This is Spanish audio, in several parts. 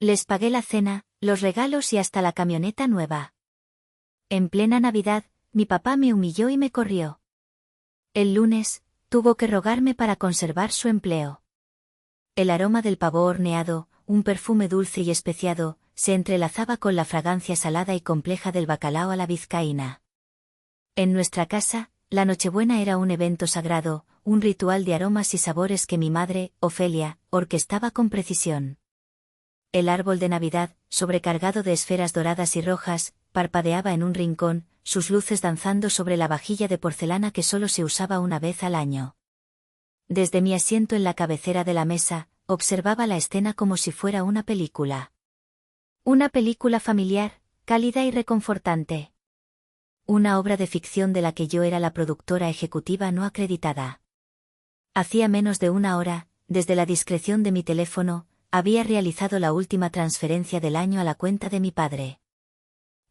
Les pagué la cena, los regalos y hasta la camioneta nueva. En plena Navidad, mi papá me humilló y me corrió. El lunes, tuvo que rogarme para conservar su empleo. El aroma del pavo horneado, un perfume dulce y especiado, se entrelazaba con la fragancia salada y compleja del bacalao a la vizcaína. En nuestra casa, la Nochebuena era un evento sagrado, un ritual de aromas y sabores que mi madre, Ofelia, orquestaba con precisión. El árbol de Navidad, sobrecargado de esferas doradas y rojas, parpadeaba en un rincón, sus luces danzando sobre la vajilla de porcelana que solo se usaba una vez al año. Desde mi asiento en la cabecera de la mesa, observaba la escena como si fuera una película. Una película familiar, cálida y reconfortante. Una obra de ficción de la que yo era la productora ejecutiva no acreditada. Hacía menos de una hora, desde la discreción de mi teléfono, había realizado la última transferencia del año a la cuenta de mi padre.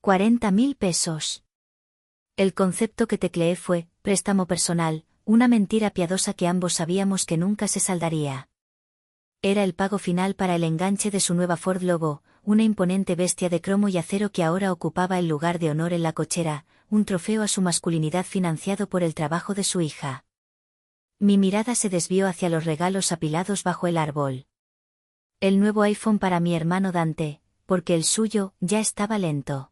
40.000 pesos. El concepto que tecleé fue, préstamo personal, una mentira piadosa que ambos sabíamos que nunca se saldaría. Era el pago final para el enganche de su nueva Ford Lobo, una imponente bestia de cromo y acero que ahora ocupaba el lugar de honor en la cochera, un trofeo a su masculinidad financiado por el trabajo de su hija. Mi mirada se desvió hacia los regalos apilados bajo el árbol. El nuevo iPhone para mi hermano Dante, porque el suyo ya estaba lento.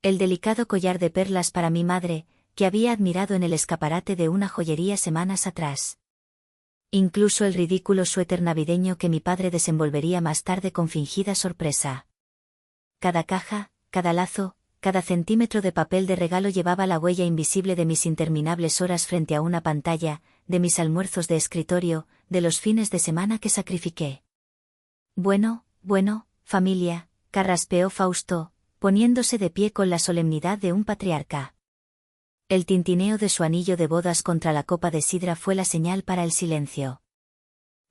El delicado collar de perlas para mi madre, que había admirado en el escaparate de una joyería semanas atrás. Incluso el ridículo suéter navideño que mi padre desenvolvería más tarde con fingida sorpresa. Cada caja, cada lazo, cada centímetro de papel de regalo llevaba la huella invisible de mis interminables horas frente a una pantalla, de mis almuerzos de escritorio, de los fines de semana que sacrifiqué. Bueno, familia, carraspeó Fausto, poniéndose de pie con la solemnidad de un patriarca. El tintineo de su anillo de bodas contra la copa de sidra fue la señal para el silencio.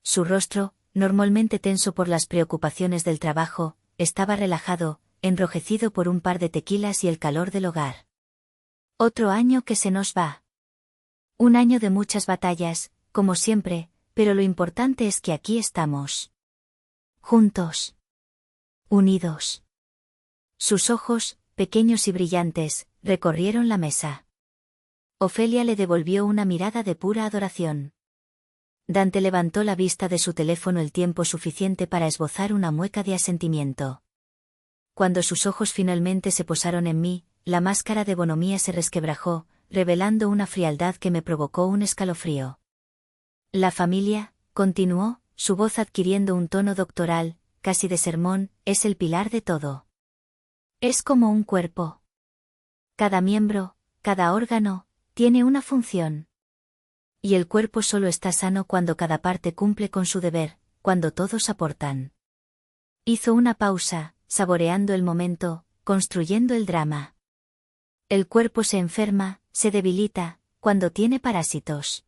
Su rostro, normalmente tenso por las preocupaciones del trabajo, estaba relajado, enrojecido por un par de tequilas y el calor del hogar. Otro año que se nos va. Un año de muchas batallas, como siempre, pero lo importante es que aquí estamos. Juntos. Unidos. Sus ojos, pequeños y brillantes, recorrieron la mesa. Ofelia le devolvió una mirada de pura adoración. Dante levantó la vista de su teléfono el tiempo suficiente para esbozar una mueca de asentimiento. Cuando sus ojos finalmente se posaron en mí, la máscara de bonomía se resquebrajó, revelando una frialdad que me provocó un escalofrío. La familia, continuó, su voz adquiriendo un tono doctoral, casi de sermón, es el pilar de todo. Es como un cuerpo. Cada miembro, cada órgano, tiene una función. Y el cuerpo solo está sano cuando cada parte cumple con su deber, cuando todos aportan. Hizo una pausa, saboreando el momento, construyendo el drama. El cuerpo se enferma, se debilita, cuando tiene parásitos.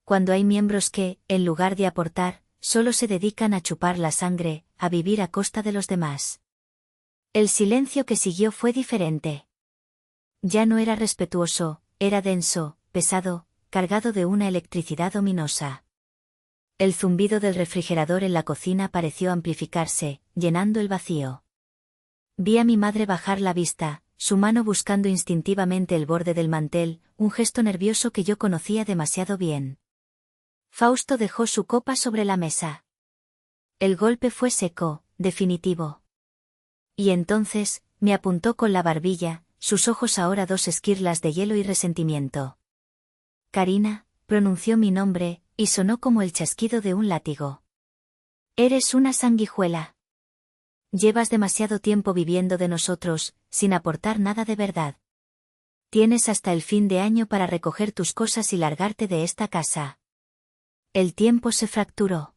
Cuando hay miembros que, en lugar de aportar, solo se dedican a chupar la sangre, a vivir a costa de los demás. El silencio que siguió fue diferente. Ya no era respetuoso, era denso, pesado, cargado de una electricidad ominosa. El zumbido del refrigerador en la cocina pareció amplificarse, llenando el vacío. Vi a mi madre bajar la vista, su mano buscando instintivamente el borde del mantel, un gesto nervioso que yo conocía demasiado bien. Fausto dejó su copa sobre la mesa. El golpe fue seco, definitivo. Y entonces, me apuntó con la barbilla, sus ojos ahora dos esquirlas de hielo y resentimiento. Karina, pronunció mi nombre, y sonó como el chasquido de un látigo. Eres una sanguijuela. Llevas demasiado tiempo viviendo de nosotros, sin aportar nada de verdad. Tienes hasta el fin de año para recoger tus cosas y largarte de esta casa. El tiempo se fracturó.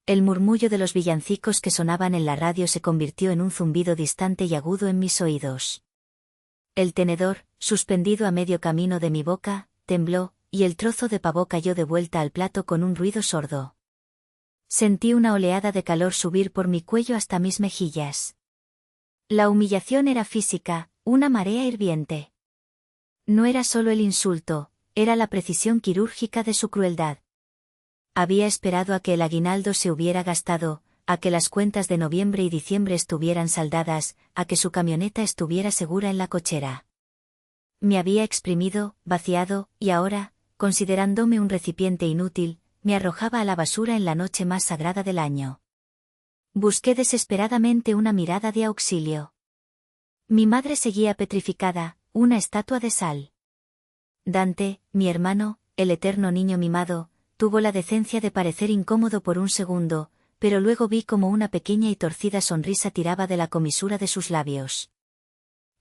El murmullo de los villancicos que sonaban en la radio se convirtió en un zumbido distante y agudo en mis oídos. El tenedor, suspendido a medio camino de mi boca, tembló, y el trozo de pavo cayó de vuelta al plato con un ruido sordo. Sentí una oleada de calor subir por mi cuello hasta mis mejillas. La humillación era física, una marea hirviente. No era solo el insulto, era la precisión quirúrgica de su crueldad. Había esperado a que el aguinaldo se hubiera gastado, a que las cuentas de noviembre y diciembre estuvieran saldadas, a que su camioneta estuviera segura en la cochera. Me había exprimido, vaciado, y ahora, considerándome un recipiente inútil, me arrojaba a la basura en la noche más sagrada del año. Busqué desesperadamente una mirada de auxilio. Mi madre seguía petrificada, una estatua de sal. Dante, mi hermano, el eterno niño mimado, tuvo la decencia de parecer incómodo por un segundo, pero luego vi como una pequeña y torcida sonrisa tiraba de la comisura de sus labios.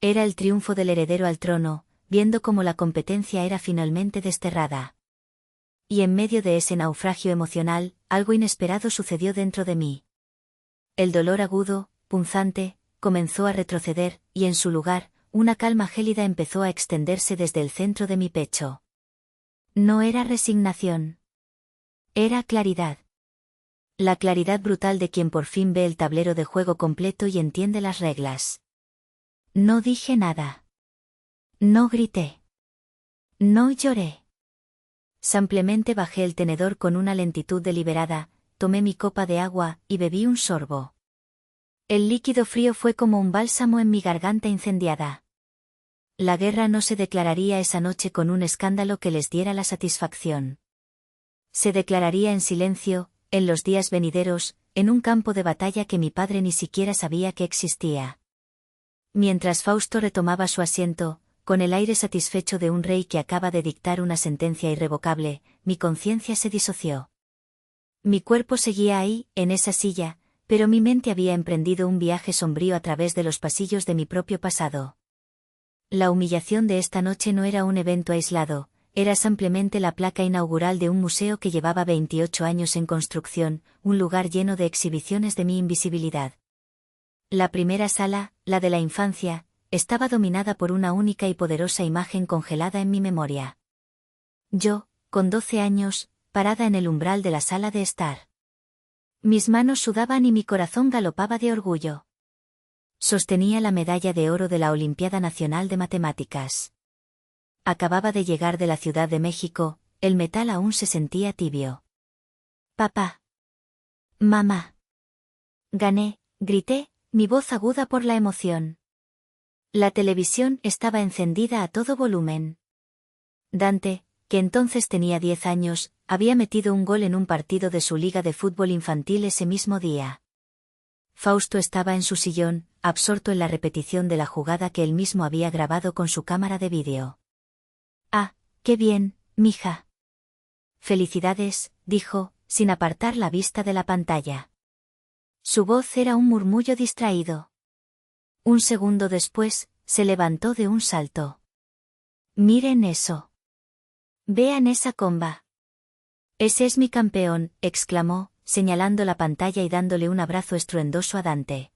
Era el triunfo del heredero al trono, viendo cómo la competencia era finalmente desterrada. Y en medio de ese naufragio emocional, algo inesperado sucedió dentro de mí. El dolor agudo, punzante, comenzó a retroceder, y en su lugar, una calma gélida empezó a extenderse desde el centro de mi pecho. No era resignación. Era claridad. La claridad brutal de quien por fin ve el tablero de juego completo y entiende las reglas. No dije nada. No grité. No lloré. Simplemente bajé el tenedor con una lentitud deliberada, tomé mi copa de agua y bebí un sorbo. El líquido frío fue como un bálsamo en mi garganta incendiada. La guerra no se declararía esa noche con un escándalo que les diera la satisfacción. Se declararía en silencio, en los días venideros, en un campo de batalla que mi padre ni siquiera sabía que existía. Mientras Fausto retomaba su asiento, con el aire satisfecho de un rey que acaba de dictar una sentencia irrevocable, mi conciencia se disoció. Mi cuerpo seguía ahí, en esa silla, pero mi mente había emprendido un viaje sombrío a través de los pasillos de mi propio pasado. La humillación de esta noche no era un evento aislado, era simplemente la placa inaugural de un museo que llevaba 28 años en construcción, un lugar lleno de exhibiciones de mi invisibilidad. La primera sala, la de la infancia, estaba dominada por una única y poderosa imagen congelada en mi memoria. Yo, con 12 años, parada en el umbral de la sala de estar. Mis manos sudaban y mi corazón galopaba de orgullo. Sostenía la medalla de oro de la Olimpiada Nacional de Matemáticas. Acababa de llegar de la Ciudad de México, el metal aún se sentía tibio. Papá. Mamá. Gané, grité, mi voz aguda por la emoción. La televisión estaba encendida a todo volumen. Dante, que entonces tenía 10 años, había metido un gol en un partido de su liga de fútbol infantil ese mismo día. Fausto estaba en su sillón, absorto en la repetición de la jugada que él mismo había grabado con su cámara de vídeo. «Ah, qué bien, mija». «Felicidades», dijo, sin apartar la vista de la pantalla. Su voz era un murmullo distraído. Un segundo después, se levantó de un salto. «Miren eso. Vean esa comba». «Ese es mi campeón», exclamó, señalando la pantalla y dándole un abrazo estruendoso a Dante.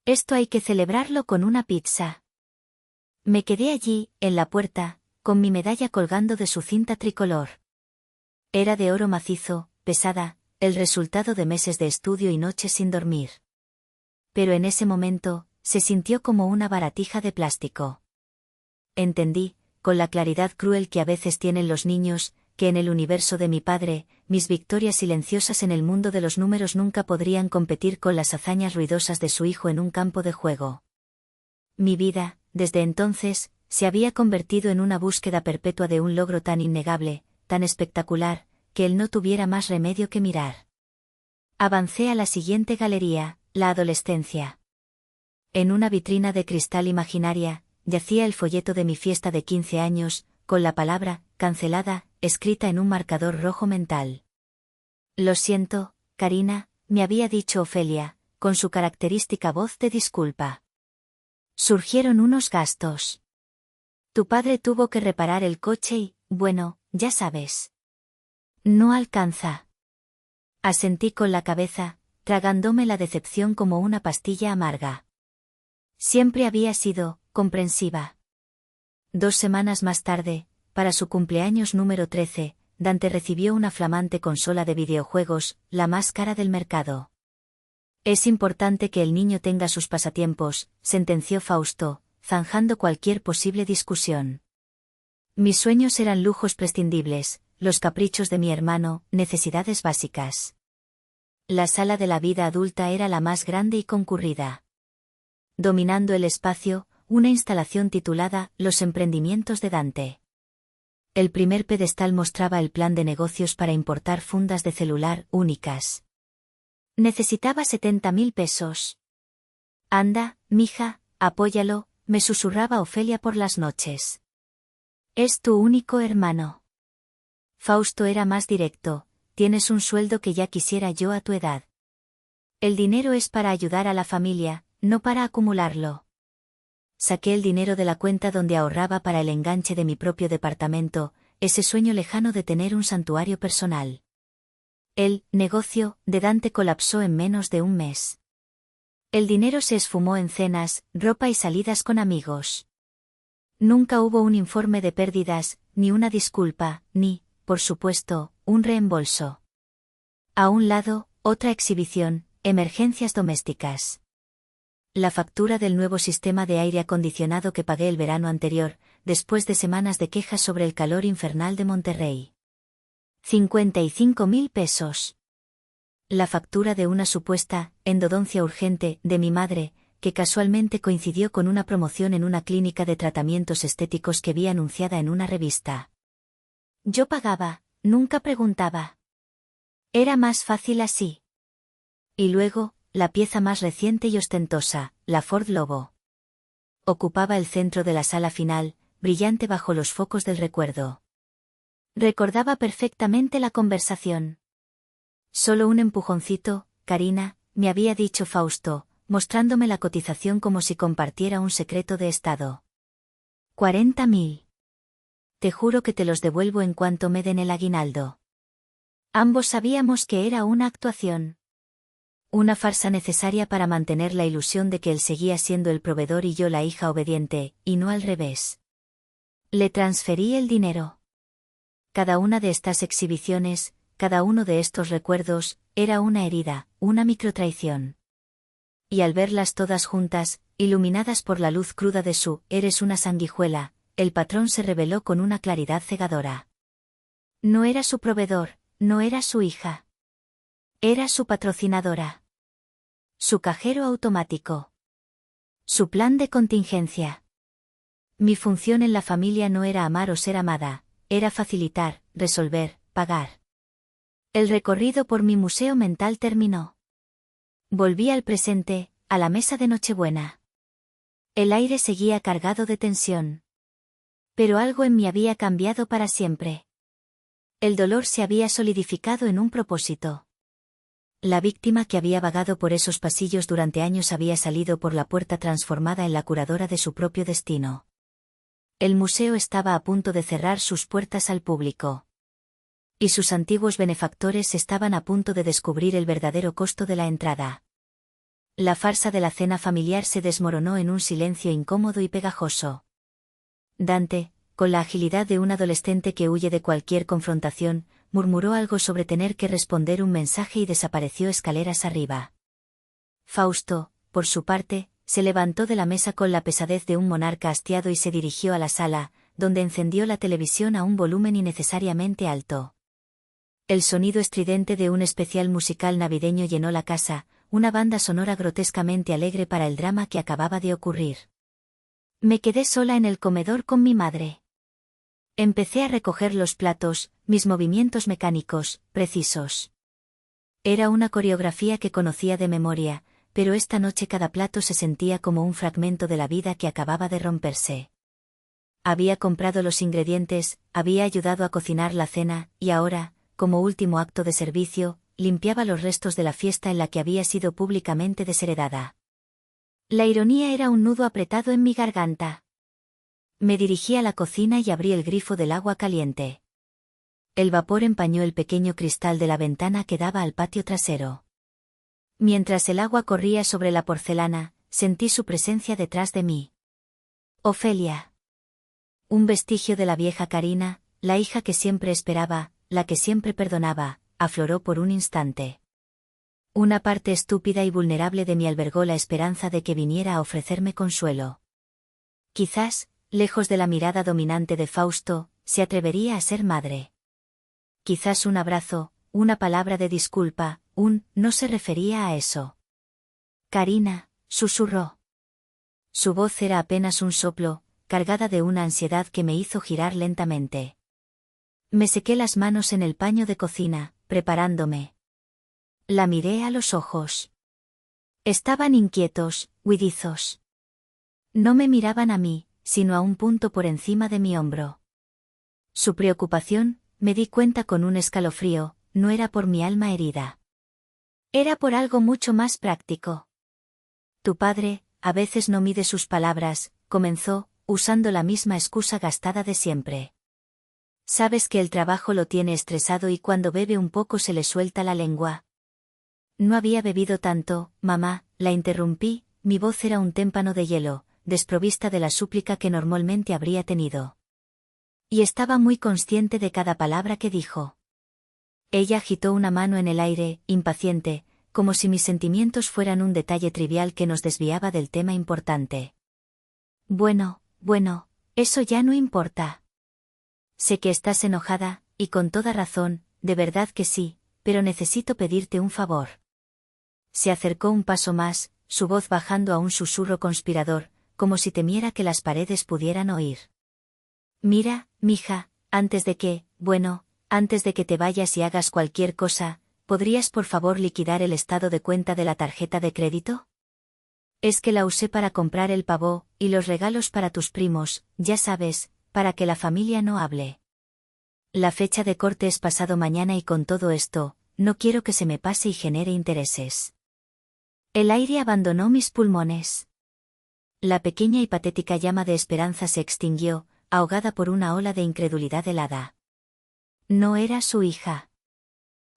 «Esto hay que celebrarlo con una pizza». Me quedé allí, en la puerta, con mi medalla colgando de su cinta tricolor. Era de oro macizo, pesada, el resultado de meses de estudio y noches sin dormir. Pero en ese momento, se sintió como una baratija de plástico. Entendí, con la claridad cruel que a veces tienen los niños, que en el universo de mi padre, mis victorias silenciosas en el mundo de los números nunca podrían competir con las hazañas ruidosas de su hijo en un campo de juego. Mi vida, desde entonces, se había convertido en una búsqueda perpetua de un logro tan innegable, tan espectacular, que él no tuviera más remedio que mirar. Avancé a la siguiente galería, la adolescencia. En una vitrina de cristal imaginaria, yacía el folleto de mi fiesta de 15 años, con la palabra, cancelada, escrita en un marcador rojo mental. «Lo siento, Karina», me había dicho Ofelia, con su característica voz de disculpa. «Surgieron unos gastos. Tu padre tuvo que reparar el coche y, bueno, ya sabes. No alcanza». Asentí con la cabeza, tragándome la decepción como una pastilla amarga. Siempre había sido comprensiva. 2 semanas más tarde, para su cumpleaños número 13, Dante recibió una flamante consola de videojuegos, la más cara del mercado. «Es importante que el niño tenga sus pasatiempos», sentenció Fausto, zanjando cualquier posible discusión. Mis sueños eran lujos prescindibles, los caprichos de mi hermano, necesidades básicas. La sala de la vida adulta era la más grande y concurrida. Dominando el espacio, una instalación titulada Los emprendimientos de Dante. El primer pedestal mostraba el plan de negocios para importar fundas de celular únicas. Necesitaba 70.000 pesos. Anda, mija, apóyalo, me susurraba Ofelia por las noches. Es tu único hermano. Fausto era más directo, tienes un sueldo que ya quisiera yo a tu edad. El dinero es para ayudar a la familia, no para acumularlo. Saqué el dinero de la cuenta donde ahorraba para el enganche de mi propio departamento, ese sueño lejano de tener un santuario personal. El negocio de Dante colapsó en menos de un mes. El dinero se esfumó en cenas, ropa y salidas con amigos. Nunca hubo un informe de pérdidas, ni una disculpa, ni, por supuesto, un reembolso. A un lado, otra exhibición, emergencias domésticas. La factura del nuevo sistema de aire acondicionado que pagué el verano anterior, después de semanas de quejas sobre el calor infernal de Monterrey. 55.000 pesos. La factura de una supuesta endodoncia urgente de mi madre, que casualmente coincidió con una promoción en una clínica de tratamientos estéticos que vi anunciada en una revista. Yo pagaba, nunca preguntaba. Era más fácil así. Y luego, la pieza más reciente y ostentosa, la Ford Lobo. Ocupaba el centro de la sala final, brillante bajo los focos del recuerdo. Recordaba perfectamente la conversación. Solo un empujoncito, Karina, me había dicho Fausto, mostrándome la cotización como si compartiera un secreto de estado. 40.000. Te juro que te los devuelvo en cuanto me den el aguinaldo. Ambos sabíamos que era una actuación. Una farsa necesaria para mantener la ilusión de que él seguía siendo el proveedor y yo la hija obediente, y no al revés. Le transferí el dinero. Cada una de estas exhibiciones, cada uno de estos recuerdos, era una herida, una microtraición. Y al verlas todas juntas, iluminadas por la luz cruda de su «eres una sanguijuela», el patrón se reveló con una claridad cegadora. No era su proveedor, no era su hija. Era su patrocinadora. Su cajero automático. Su plan de contingencia. Mi función en la familia no era amar o ser amada, era facilitar, resolver, pagar. El recorrido por mi museo mental terminó. Volví al presente, a la mesa de Nochebuena. El aire seguía cargado de tensión. Pero algo en mí había cambiado para siempre. El dolor se había solidificado en un propósito. La víctima que había vagado por esos pasillos durante años había salido por la puerta transformada en la curadora de su propio destino. El museo estaba a punto de cerrar sus puertas al público. Y sus antiguos benefactores estaban a punto de descubrir el verdadero costo de la entrada. La farsa de la cena familiar se desmoronó en un silencio incómodo y pegajoso. Dante, con la agilidad de un adolescente que huye de cualquier confrontación, murmuró algo sobre tener que responder un mensaje y desapareció escaleras arriba. Fausto, por su parte, se levantó de la mesa con la pesadez de un monarca hastiado y se dirigió a la sala, donde encendió la televisión a un volumen innecesariamente alto. El sonido estridente de un especial musical navideño llenó la casa, una banda sonora grotescamente alegre para el drama que acababa de ocurrir. Me quedé sola en el comedor con mi madre. Empecé a recoger los platos, mis movimientos mecánicos, precisos. Era una coreografía que conocía de memoria, pero esta noche cada plato se sentía como un fragmento de la vida que acababa de romperse. Había comprado los ingredientes, había ayudado a cocinar la cena, y ahora, como último acto de servicio, limpiaba los restos de la fiesta en la que había sido públicamente desheredada. La ironía era un nudo apretado en mi garganta. Me dirigí a la cocina y abrí el grifo del agua caliente. El vapor empañó el pequeño cristal de la ventana que daba al patio trasero. Mientras el agua corría sobre la porcelana, sentí su presencia detrás de mí. Ofelia. Un vestigio de la vieja Karina, la hija que siempre esperaba, la que siempre perdonaba, afloró por un instante. Una parte estúpida y vulnerable de mí albergó la esperanza de que viniera a ofrecerme consuelo. Quizás, lejos de la mirada dominante de Fausto, se atrevería a ser madre. Quizás un abrazo, una palabra de disculpa, no se refería a eso. Karina, susurró. Su voz era apenas un soplo, cargada de una ansiedad que me hizo girar lentamente. Me sequé las manos en el paño de cocina, preparándome. La miré a los ojos. Estaban inquietos, huidizos. No me miraban a mí, sino a un punto por encima de mi hombro. Su preocupación, me di cuenta con un escalofrío, no era por mi alma herida. Era por algo mucho más práctico. Tu padre, a veces no mide sus palabras, comenzó, usando la misma excusa gastada de siempre. Sabes que el trabajo lo tiene estresado y cuando bebe un poco se le suelta la lengua. No había bebido tanto, mamá, la interrumpí, mi voz era un témpano de hielo, desprovista de la súplica que normalmente habría tenido. Y estaba muy consciente de cada palabra que dijo. Ella agitó una mano en el aire, impaciente, como si mis sentimientos fueran un detalle trivial que nos desviaba del tema importante. Bueno, eso ya no importa. Sé que estás enojada, y con toda razón, de verdad que sí, pero necesito pedirte un favor. Se acercó un paso más, su voz bajando a un susurro conspirador, como si temiera que las paredes pudieran oír. Mira, mija, antes de que te vayas y hagas cualquier cosa, ¿podrías por favor liquidar el estado de cuenta de la tarjeta de crédito? Es que la usé para comprar el pavó, y los regalos para tus primos, ya sabes, para que la familia no hable. La fecha de corte es pasado mañana y con todo esto, no quiero que se me pase y genere intereses. El aire abandonó mis pulmones. La pequeña y patética llama de esperanza se extinguió, ahogada por una ola de incredulidad helada. No era su hija.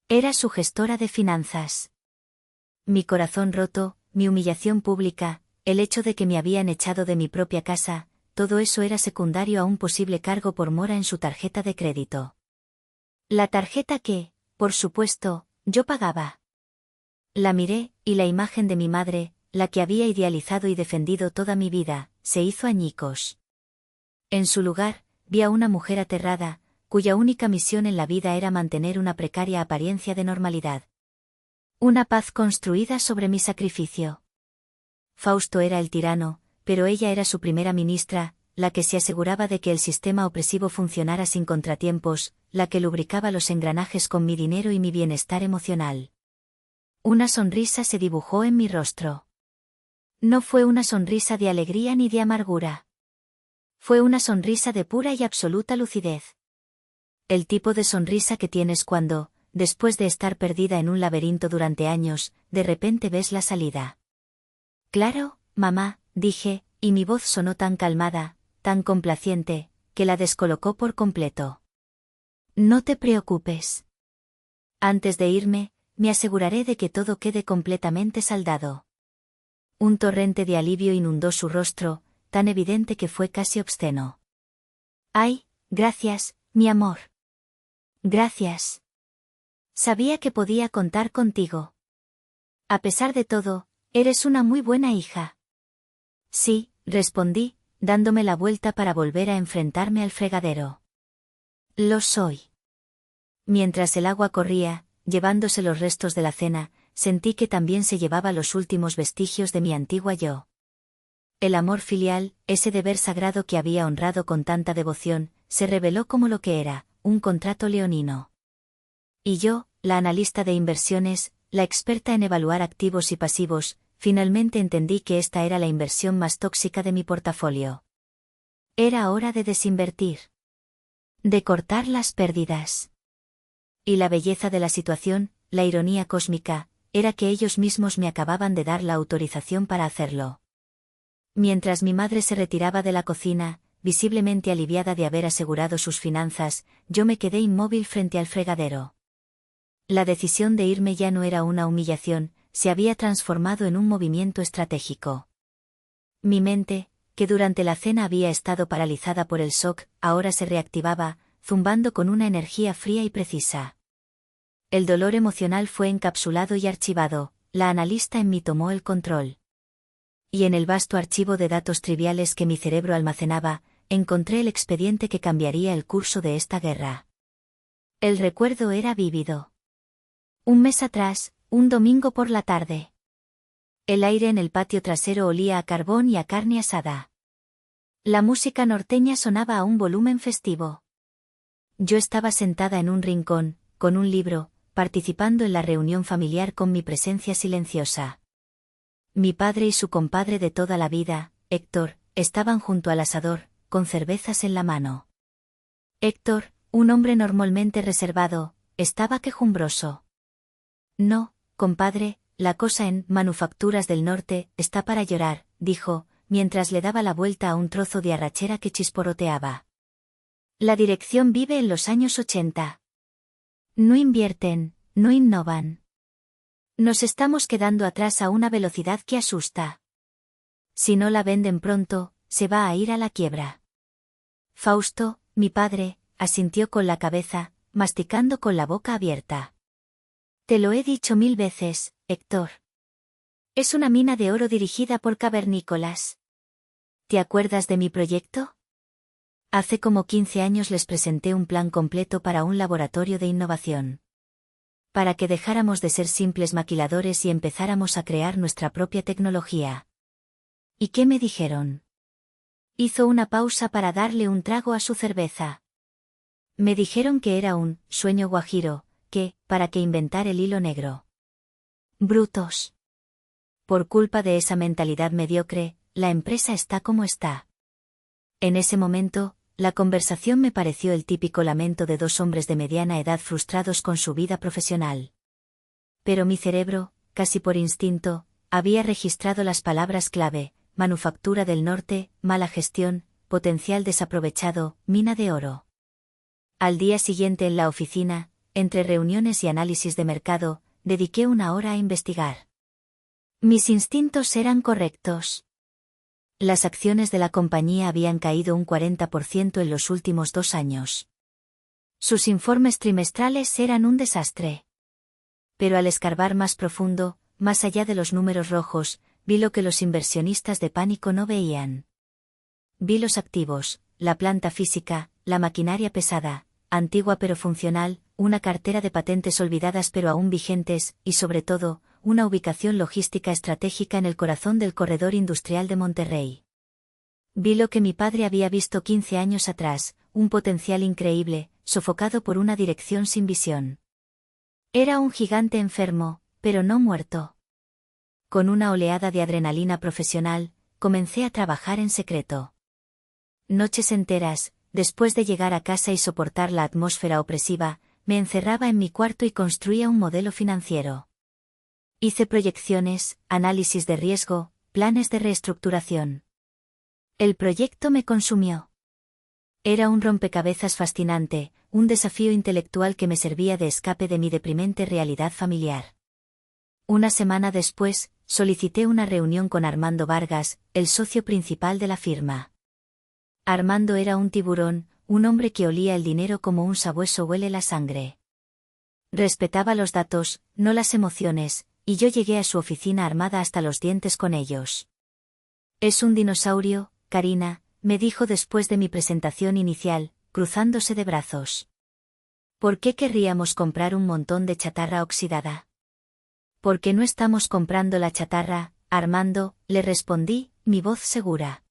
Era su gestora de finanzas. Mi corazón roto, mi humillación pública, el hecho de que me habían echado de mi propia casa, todo eso era secundario a un posible cargo por mora en su tarjeta de crédito. La tarjeta que, por supuesto, yo pagaba. La miré, y la imagen de mi madre, la que había idealizado y defendido toda mi vida, se hizo añicos. En su lugar, vi a una mujer aterrada, cuya única misión en la vida era mantener una precaria apariencia de normalidad. Una paz construida sobre mi sacrificio. Fausto era el tirano, pero ella era su primera ministra, la que se aseguraba de que el sistema opresivo funcionara sin contratiempos, la que lubricaba los engranajes con mi dinero y mi bienestar emocional. Una sonrisa se dibujó en mi rostro. No fue una sonrisa de alegría ni de amargura. Fue una sonrisa de pura y absoluta lucidez. El tipo de sonrisa que tienes cuando, después de estar perdida en un laberinto durante años, de repente ves la salida. Claro, mamá, dije, y mi voz sonó tan calmada, tan complaciente, que la descolocó por completo. No te preocupes. Antes de irme, me aseguraré de que todo quede completamente saldado. Un torrente de alivio inundó su rostro, tan evidente que fue casi obsceno. Ay, gracias, mi amor. Gracias. Sabía que podía contar contigo. A pesar de todo, eres una muy buena hija. Sí, respondí, dándome la vuelta para volver a enfrentarme al fregadero. Lo soy. Mientras el agua corría, llevándose los restos de la cena, sentí que también se llevaba los últimos vestigios de mi antigua yo. El amor filial, ese deber sagrado que había honrado con tanta devoción, se reveló como lo que era, un contrato leonino. Y yo, la analista de inversiones, la experta en evaluar activos y pasivos, finalmente entendí que esta era la inversión más tóxica de mi portafolio. Era hora de desinvertir. De cortar las pérdidas. Y la belleza de la situación, la ironía cósmica, era que ellos mismos me acababan de dar la autorización para hacerlo. Mientras mi madre se retiraba de la cocina, visiblemente aliviada de haber asegurado sus finanzas, yo me quedé inmóvil frente al fregadero. La decisión de irme ya no era una humillación, se había transformado en un movimiento estratégico. Mi mente, que durante la cena había estado paralizada por el shock, ahora se reactivaba, zumbando con una energía fría y precisa. El dolor emocional fue encapsulado y archivado, la analista en mí tomó el control. Y en el vasto archivo de datos triviales que mi cerebro almacenaba, encontré el expediente que cambiaría el curso de esta guerra. El recuerdo era vívido. Un mes atrás, Un domingo por la tarde. El aire en el patio trasero olía a carbón y a carne asada. La música norteña sonaba a un volumen festivo. Yo estaba sentada en un rincón, con un libro, participando en la reunión familiar con mi presencia silenciosa. Mi padre y su compadre de toda la vida, Héctor, estaban junto al asador, con cervezas en la mano. Héctor, un hombre normalmente reservado, estaba quejumbroso. No, compadre, la cosa en Manufacturas del Norte está para llorar, dijo, mientras le daba la vuelta a un trozo de arrachera que chisporroteaba. La dirección vive en los años 80. No invierten, no innovan. Nos estamos quedando atrás a una velocidad que asusta. Si no la venden pronto, se va a ir a la quiebra. Fausto, mi padre, asintió con la cabeza, masticando con la boca abierta. Te lo he dicho 1000 veces, Héctor. Es una mina de oro dirigida por cavernícolas. ¿Te acuerdas de mi proyecto? Hace como 15 años les presenté un plan completo para un laboratorio de innovación. Para que dejáramos de ser simples maquiladores y empezáramos a crear nuestra propia tecnología. ¿Y qué me dijeron? Hizo una pausa para darle un trago a su cerveza. Me dijeron que era un sueño guajiro, para que inventar el hilo negro. Brutos. Por culpa de esa mentalidad mediocre, la empresa está como está. En ese momento, la conversación me pareció el típico lamento de dos hombres de mediana edad frustrados con su vida profesional. Pero mi cerebro, casi por instinto, había registrado las palabras clave: Manufactura del Norte, mala gestión, potencial desaprovechado, mina de oro. Al día siguiente en la oficina, entre reuniones y análisis de mercado, dediqué 1 hora a investigar. Mis instintos eran correctos. Las acciones de la compañía habían caído un 40% en los últimos 2 años. Sus informes trimestrales eran un desastre. Pero al escarbar más profundo, más allá de los números rojos, vi lo que los inversionistas de pánico no veían. Vi los activos, la planta física, la maquinaria pesada, antigua pero funcional, una cartera de patentes olvidadas pero aún vigentes, y sobre todo, una ubicación logística estratégica en el corazón del corredor industrial de Monterrey. Vi lo que mi padre había visto 15 años atrás, un potencial increíble, sofocado por una dirección sin visión. Era un gigante enfermo, pero no muerto. Con una oleada de adrenalina profesional, comencé a trabajar en secreto. Noches enteras, después de llegar a casa y soportar la atmósfera opresiva, me encerraba en mi cuarto y construía un modelo financiero. Hice proyecciones, análisis de riesgo, planes de reestructuración. El proyecto me consumió. Era un rompecabezas fascinante, un desafío intelectual que me servía de escape de mi deprimente realidad familiar. Una semana después, solicité una reunión con Armando Vargas, el socio principal de la firma. Armando era un tiburón, un hombre que olía el dinero como un sabueso huele la sangre. Respetaba los datos, no las emociones, y yo llegué a su oficina armada hasta los dientes con ellos. Es un dinosaurio, Karina, me dijo después de mi presentación inicial, cruzándose de brazos. ¿Por qué querríamos comprar un montón de chatarra oxidada? ¿Por qué no estamos comprando la chatarra, Armando?, le respondí, mi voz segura.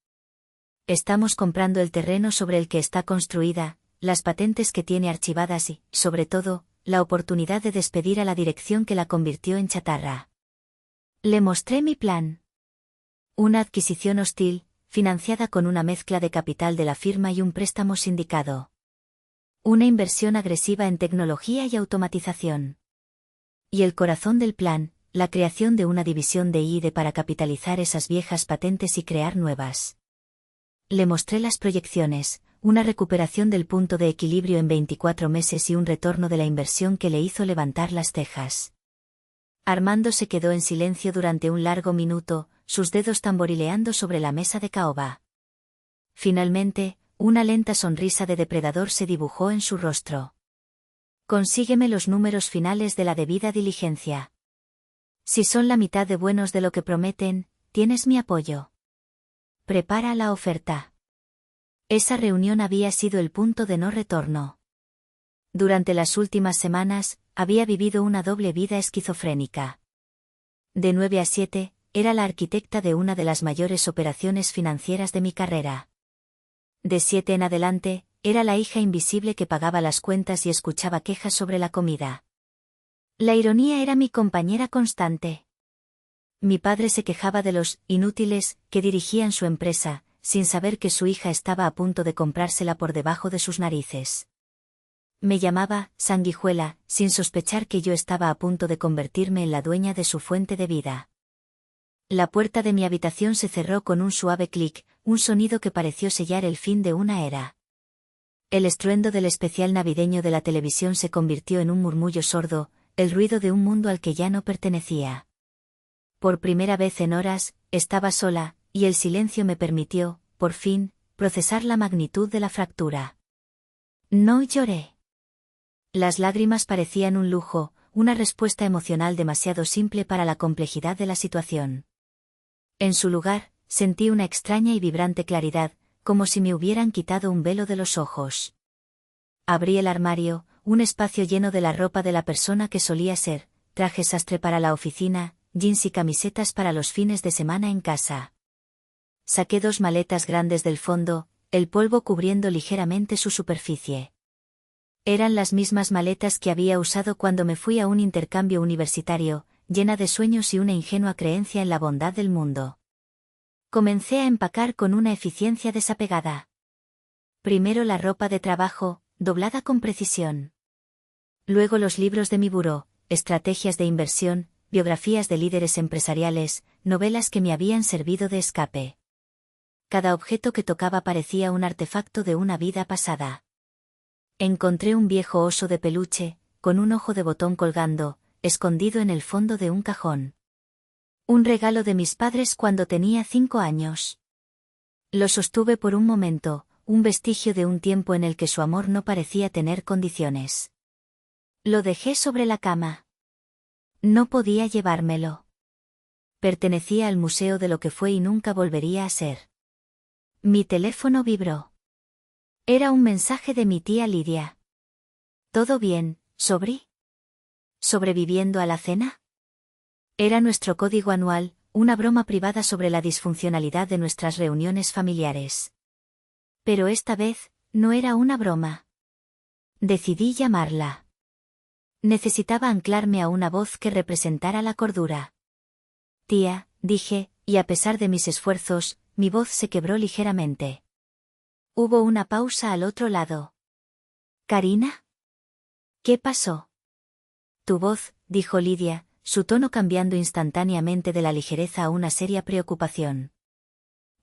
Estamos comprando el terreno sobre el que está construida, las patentes que tiene archivadas y, sobre todo, la oportunidad de despedir a la dirección que la convirtió en chatarra. Le mostré mi plan. Una adquisición hostil, financiada con una mezcla de capital de la firma y un préstamo sindicado. Una inversión agresiva en tecnología y automatización. Y el corazón del plan, la creación de una división de I+D para capitalizar esas viejas patentes y crear nuevas. Le mostré las proyecciones, una recuperación del punto de equilibrio en 24 meses y un retorno de la inversión que le hizo levantar las cejas. Armando se quedó en silencio durante un largo minuto, sus dedos tamborileando sobre la mesa de caoba. Finalmente, una lenta sonrisa de depredador se dibujó en su rostro. Consígueme los números finales de la debida diligencia. Si son la mitad de buenos de lo que prometen, tienes mi apoyo. Prepara la oferta. Esa reunión había sido el punto de no retorno. Durante las últimas semanas, había vivido una doble vida esquizofrénica. De 9 a 7, era la arquitecta de una de las mayores operaciones financieras de mi carrera. De 7 en adelante, era la hija invisible que pagaba las cuentas y escuchaba quejas sobre la comida. La ironía era mi compañera constante. Mi padre se quejaba de los inútiles que dirigían su empresa, sin saber que su hija estaba a punto de comprársela por debajo de sus narices. Me llamaba sanguijuela, sin sospechar que yo estaba a punto de convertirme en la dueña de su fuente de vida. La puerta de mi habitación se cerró con un suave clic, un sonido que pareció sellar el fin de una era. El estruendo del especial navideño de la televisión se convirtió en un murmullo sordo, el ruido de un mundo al que ya no pertenecía. Por primera vez en horas, estaba sola, y el silencio me permitió, por fin, procesar la magnitud de la fractura. No lloré. Las lágrimas parecían un lujo, una respuesta emocional demasiado simple para la complejidad de la situación. En su lugar, sentí una extraña y vibrante claridad, como si me hubieran quitado un velo de los ojos. Abrí el armario, un espacio lleno de la ropa de la persona que solía ser, traje sastre para la oficina, jeans y camisetas para los fines de semana en casa. Saqué 2 maletas grandes del fondo, el polvo cubriendo ligeramente su superficie. Eran las mismas maletas que había usado cuando me fui a un intercambio universitario, llena de sueños y una ingenua creencia en la bondad del mundo. Comencé a empacar con una eficiencia desapegada. Primero la ropa de trabajo, doblada con precisión. Luego los libros de mi buró, estrategias de inversión, biografías de líderes empresariales, novelas que me habían servido de escape. Cada objeto que tocaba parecía un artefacto de una vida pasada. Encontré un viejo oso de peluche, con un ojo de botón colgando, escondido en el fondo de un cajón. Un regalo de mis padres cuando tenía 5 años. Lo sostuve por un momento, un vestigio de un tiempo en el que su amor no parecía tener condiciones. Lo dejé sobre la cama. No podía llevármelo. Pertenecía al museo de lo que fue y nunca volvería a ser. Mi teléfono vibró. Era un mensaje de mi tía Lidia. ¿Todo bien, Sobri? ¿Sobreviviendo a la cena? Era nuestro código anual, una broma privada sobre la disfuncionalidad de nuestras reuniones familiares. Pero esta vez, no era una broma. Decidí llamarla. Necesitaba anclarme a una voz que representara la cordura. Tía, dije, y a pesar de mis esfuerzos, mi voz se quebró ligeramente. Hubo una pausa al otro lado. ¿Karina? ¿Qué pasó? Tu voz, dijo Lidia, su tono cambiando instantáneamente de la ligereza a una seria preocupación.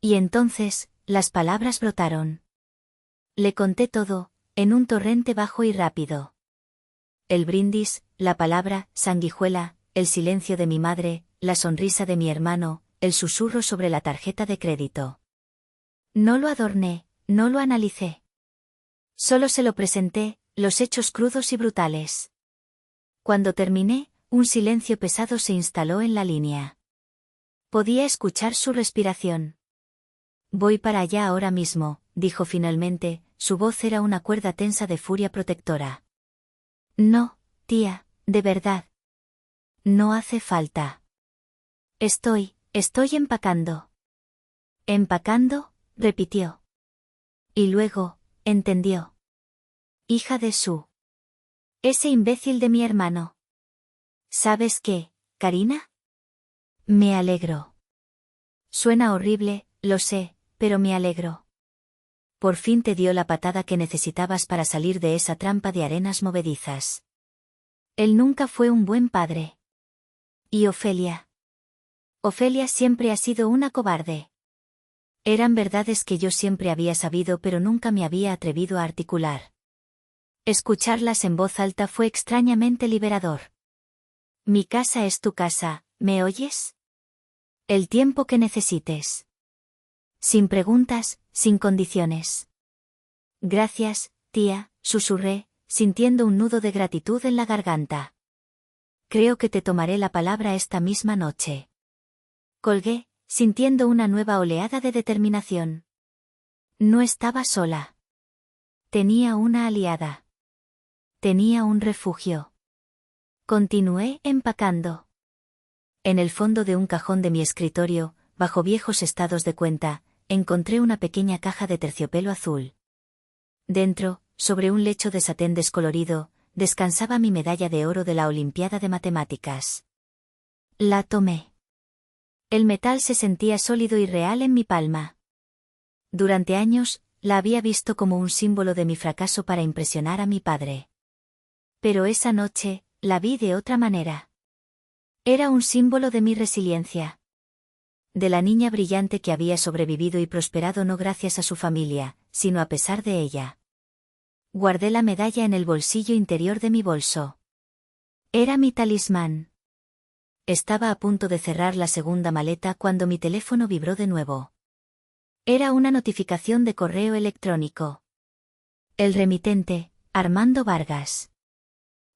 Y entonces, las palabras brotaron. Le conté todo, en un torrente bajo y rápido. El brindis, la palabra, sanguijuela, el silencio de mi madre, la sonrisa de mi hermano, el susurro sobre la tarjeta de crédito. No lo adorné, no lo analicé. Solo se lo presenté, los hechos crudos y brutales. Cuando terminé, un silencio pesado se instaló en la línea. Podía escuchar su respiración. Voy para allá ahora mismo, dijo finalmente, su voz era una cuerda tensa de furia protectora. No, tía, de verdad. No hace falta. Estoy empacando. ¿Empacando?, repitió. Y luego, entendió. Hija de su. Ese imbécil de mi hermano. ¿Sabes qué, Karina? Me alegro. Suena horrible, lo sé, pero me alegro. Por fin te dio la patada que necesitabas para salir de esa trampa de arenas movedizas. Él nunca fue un buen padre. ¿Y Ofelia? Ofelia siempre ha sido una cobarde. Eran verdades que yo siempre había sabido pero nunca me había atrevido a articular. Escucharlas en voz alta fue extrañamente liberador. Mi casa es tu casa, ¿me oyes? El tiempo que necesites. Sin preguntas, sin condiciones. Gracias, tía, susurré, sintiendo un nudo de gratitud en la garganta. Creo que te tomaré la palabra esta misma noche. Colgué, sintiendo una nueva oleada de determinación. No estaba sola. Tenía una aliada. Tenía un refugio. Continué empacando. En el fondo de un cajón de mi escritorio, bajo viejos estados de cuenta, encontré una pequeña caja de terciopelo azul. Dentro, sobre un lecho de satén descolorido, descansaba mi medalla de oro de la Olimpiada de Matemáticas. La tomé. El metal se sentía sólido y real en mi palma. Durante años, la había visto como un símbolo de mi fracaso para impresionar a mi padre. Pero esa noche, la vi de otra manera. Era un símbolo de mi resiliencia. De la niña brillante que había sobrevivido y prosperado no gracias a su familia, sino a pesar de ella. Guardé la medalla en el bolsillo interior de mi bolso. Era mi talismán. Estaba a punto de cerrar la segunda maleta cuando mi teléfono vibró de nuevo. Era una notificación de correo electrónico. El remitente, Armando Vargas.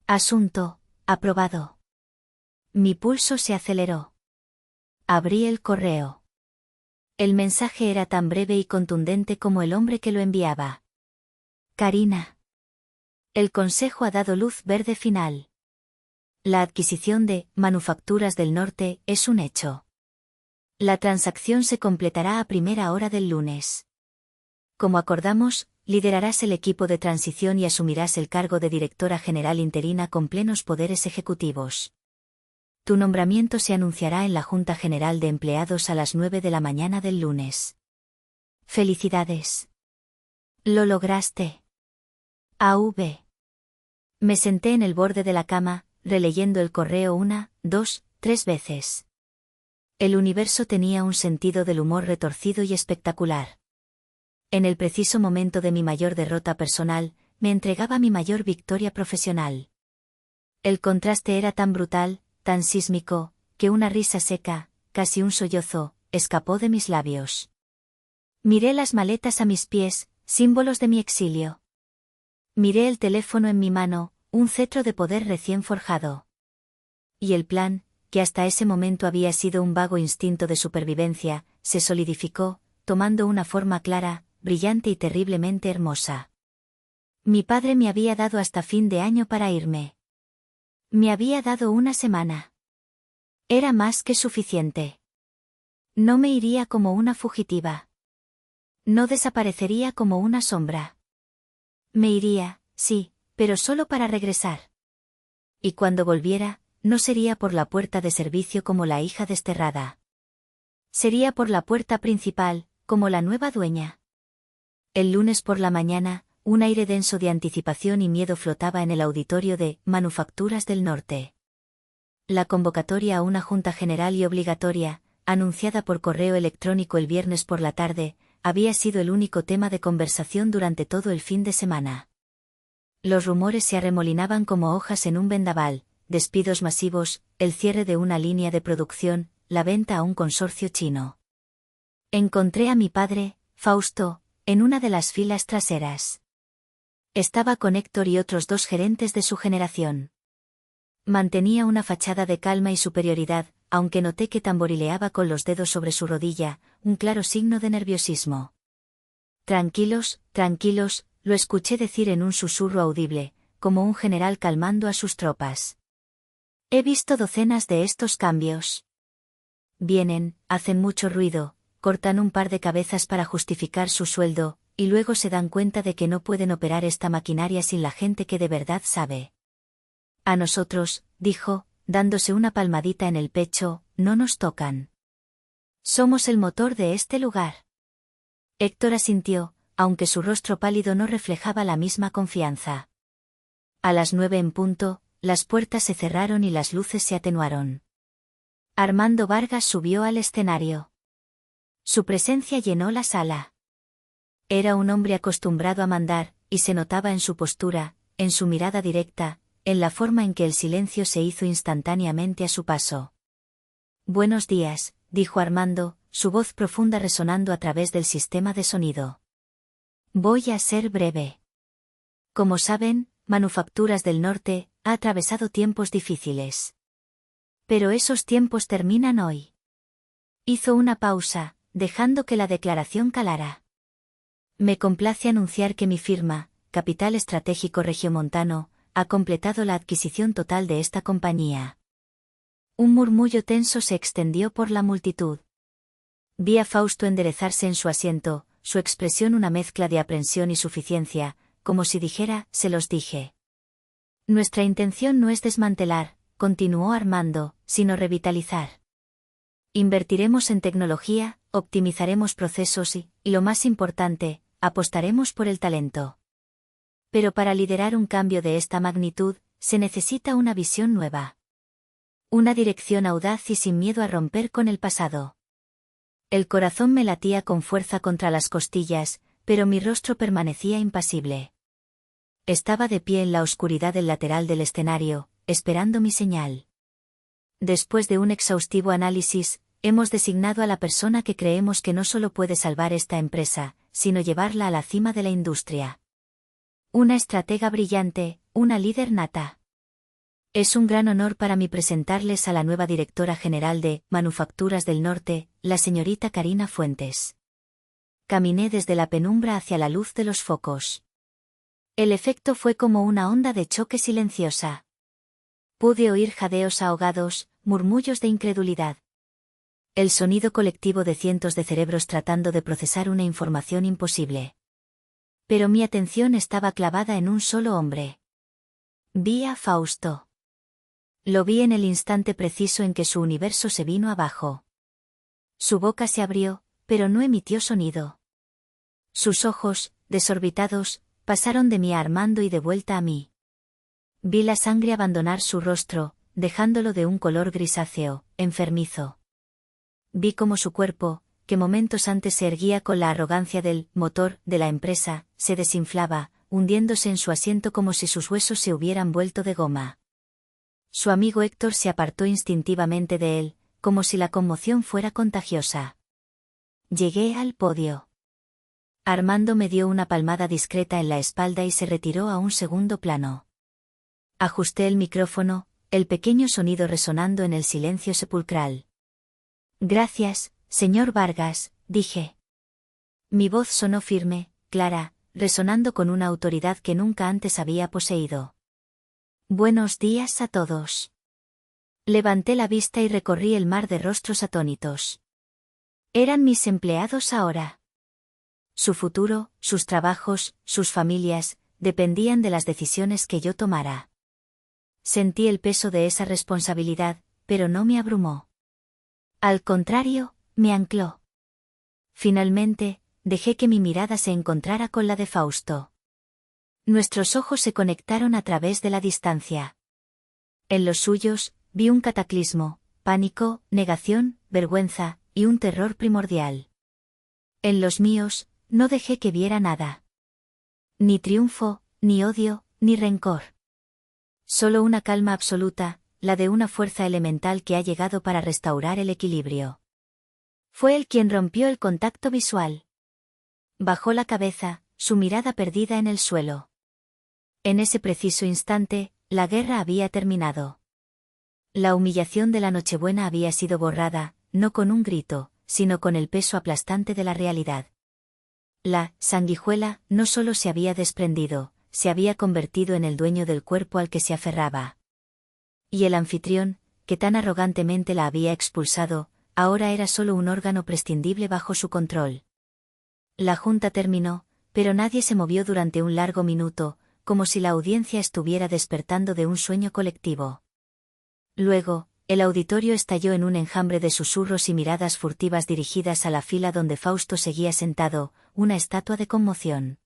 Asunto, aprobado. Mi pulso se aceleró. Abrí el correo. El mensaje era tan breve y contundente como el hombre que lo enviaba. Karina. El consejo ha dado luz verde final. La adquisición de Manufacturas del Norte es un hecho. La transacción se completará a primera hora del lunes. Como acordamos, liderarás el equipo de transición y asumirás el cargo de directora general interina con plenos poderes ejecutivos. Tu nombramiento se anunciará en la Junta General de Empleados a las 9 de la mañana del lunes. Felicidades. Lo lograste. AV. Me senté en el borde de la cama, releyendo el correo 1, 2, 3 veces. El universo tenía un sentido del humor retorcido y espectacular. En el preciso momento de mi mayor derrota personal, me entregaba mi mayor victoria profesional. El contraste era tan brutal, tan sísmico, que una risa seca, casi un sollozo, escapó de mis labios. Miré las maletas a mis pies, símbolos de mi exilio. Miré el teléfono en mi mano, un cetro de poder recién forjado. Y el plan, que hasta ese momento había sido un vago instinto de supervivencia, se solidificó, tomando una forma clara, brillante y terriblemente hermosa. Mi padre me había dado hasta fin de año para irme. Me había dado una semana. Era más que suficiente. No me iría como una fugitiva. No desaparecería como una sombra. Me iría, sí, pero solo para regresar. Y cuando volviera, no sería por la puerta de servicio como la hija desterrada. Sería por la puerta principal, como la nueva dueña. El lunes por la mañana, un aire denso de anticipación y miedo flotaba en el auditorio de Manufacturas del Norte. La convocatoria a una junta general y obligatoria, anunciada por correo electrónico el viernes por la tarde, había sido el único tema de conversación durante todo el fin de semana. Los rumores se arremolinaban como hojas en un vendaval: despidos masivos, el cierre de una línea de producción, la venta a un consorcio chino. Encontré a mi padre, Fausto, en una de las filas traseras. Estaba con Héctor y otros 2 gerentes de su generación. Mantenía una fachada de calma y superioridad, aunque noté que tamborileaba con los dedos sobre su rodilla, un claro signo de nerviosismo. Tranquilos, tranquilos, lo escuché decir en un susurro audible, como un general calmando a sus tropas. He visto docenas de estos cambios. Vienen, hacen mucho ruido, cortan un par de cabezas para justificar su sueldo, y luego se dan cuenta de que no pueden operar esta maquinaria sin la gente que de verdad sabe. A nosotros, dijo, dándose una palmadita en el pecho, no nos tocan. Somos el motor de este lugar. Héctor asintió, aunque su rostro pálido no reflejaba la misma confianza. A las 9 en punto, las puertas se cerraron y las luces se atenuaron. Armando Vargas subió al escenario. Su presencia llenó la sala. Era un hombre acostumbrado a mandar, y se notaba en su postura, en su mirada directa, en la forma en que el silencio se hizo instantáneamente a su paso. Buenos días, dijo Armando, su voz profunda resonando a través del sistema de sonido. Voy a ser breve. Como saben, Manufacturas del Norte ha atravesado tiempos difíciles. Pero esos tiempos terminan hoy. Hizo una pausa, dejando que la declaración calara. Me complace anunciar que mi firma, Capital Estratégico Regiomontano, ha completado la adquisición total de esta compañía. Un murmullo tenso se extendió por la multitud. Vi a Fausto enderezarse en su asiento, su expresión una mezcla de aprensión y suficiencia, como si dijera, se los dije. Nuestra intención no es desmantelar, continuó Armando, sino revitalizar. Invertiremos en tecnología, optimizaremos procesos y, lo más importante, apostaremos por el talento. Pero para liderar un cambio de esta magnitud, se necesita una visión nueva. Una dirección audaz y sin miedo a romper con el pasado. El corazón me latía con fuerza contra las costillas, pero mi rostro permanecía impasible. Estaba de pie en la oscuridad del lateral del escenario, esperando mi señal. Después de un exhaustivo análisis, hemos designado a la persona que creemos que no solo puede salvar esta empresa, sino llevarla a la cima de la industria. Una estratega brillante, una líder nata. Es un gran honor para mí presentarles a la nueva directora general de Manufacturas del Norte, la señorita Karina Fuentes. Caminé desde la penumbra hacia la luz de los focos. El efecto fue como una onda de choque silenciosa. Pude oír jadeos ahogados, murmullos de incredulidad. El sonido colectivo de cientos de cerebros tratando de procesar una información imposible. Pero mi atención estaba clavada en un solo hombre. Vi a Fausto. Lo vi en el instante preciso en que su universo se vino abajo. Su boca se abrió, pero no emitió sonido. Sus ojos, desorbitados, pasaron de mí a Armando y de vuelta a mí. Vi la sangre abandonar su rostro, dejándolo de un color grisáceo, enfermizo. Vi cómo su cuerpo, que momentos antes se erguía con la arrogancia del motor de la empresa, se desinflaba, hundiéndose en su asiento como si sus huesos se hubieran vuelto de goma. Su amigo Héctor se apartó instintivamente de él, como si la conmoción fuera contagiosa. Llegué al podio. Armando me dio una palmada discreta en la espalda y se retiró a un segundo plano. Ajusté el micrófono, el pequeño sonido resonando en el silencio sepulcral. Gracias, señor Vargas, dije. Mi voz sonó firme, clara, resonando con una autoridad que nunca antes había poseído. Buenos días a todos. Levanté la vista y recorrí el mar de rostros atónitos. Eran mis empleados ahora. Su futuro, sus trabajos, sus familias, dependían de las decisiones que yo tomara. Sentí el peso de esa responsabilidad, pero no me abrumó. Al contrario, me ancló. Finalmente, dejé que mi mirada se encontrara con la de Fausto. Nuestros ojos se conectaron a través de la distancia. En los suyos, vi un cataclismo, pánico, negación, vergüenza, y un terror primordial. En los míos, no dejé que viera nada. Ni triunfo, ni odio, ni rencor. Solo una calma absoluta, la de una fuerza elemental que ha llegado para restaurar el equilibrio. Fue él quien rompió el contacto visual. Bajó la cabeza, su mirada perdida en el suelo. En ese preciso instante, la guerra había terminado. La humillación de la Nochebuena había sido borrada, no con un grito, sino con el peso aplastante de la realidad. La sanguijuela no solo se había desprendido, se había convertido en el dueño del cuerpo al que se aferraba. Y el anfitrión, que tan arrogantemente la había expulsado, ahora era solo un órgano prescindible bajo su control. La junta terminó, pero nadie se movió durante un largo minuto, como si la audiencia estuviera despertando de un sueño colectivo. Luego, el auditorio estalló en un enjambre de susurros y miradas furtivas dirigidas a la fila donde Fausto seguía sentado, una estatua de conmoción.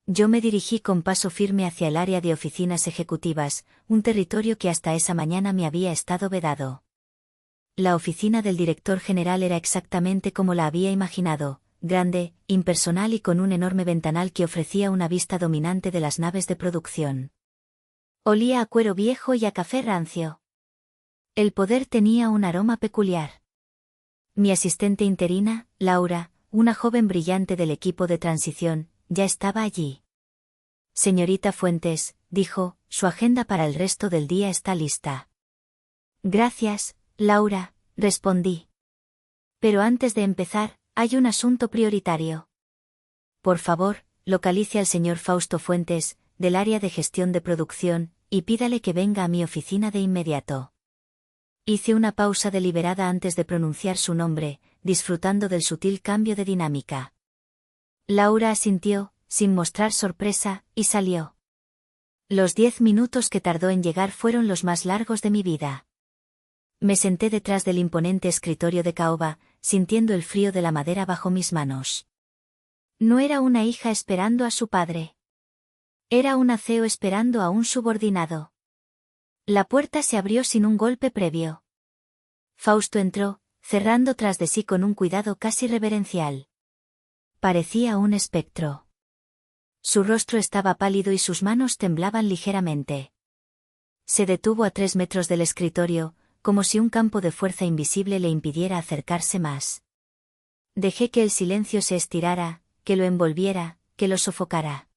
Yo me dirigí con paso firme hacia el área de oficinas ejecutivas, un territorio que hasta esa mañana me había estado vedado. La oficina del director general era exactamente como la había imaginado, grande, impersonal y con un enorme ventanal que ofrecía una vista dominante de las naves de producción. Olía a cuero viejo y a café rancio. El poder tenía un aroma peculiar. Mi asistente interina, Laura, una joven brillante del equipo de transición, ya estaba allí. Señorita Fuentes, dijo, su agenda para el resto del día está lista. Gracias, Laura, respondí. Pero antes de empezar, hay un asunto prioritario. Por favor, localice al señor Fausto Fuentes, del área de gestión de producción, y pídale que venga a mi oficina de inmediato. Hice una pausa deliberada antes de pronunciar su nombre, disfrutando del sutil cambio de dinámica. Laura asintió, sin mostrar sorpresa, y salió. Los 10 minutos que tardó en llegar fueron los más largos de mi vida. Me senté detrás del imponente escritorio de caoba, sintiendo el frío de la madera bajo mis manos. No era una hija esperando a su padre. Era una CEO esperando a un subordinado. La puerta se abrió sin un golpe previo. Fausto entró, cerrando tras de sí con un cuidado casi reverencial. Parecía un espectro. Su rostro estaba pálido y sus manos temblaban ligeramente. Se detuvo a 3 metros del escritorio, como si un campo de fuerza invisible le impidiera acercarse más. Dejé que el silencio se estirara, que lo envolviera, que lo sofocara.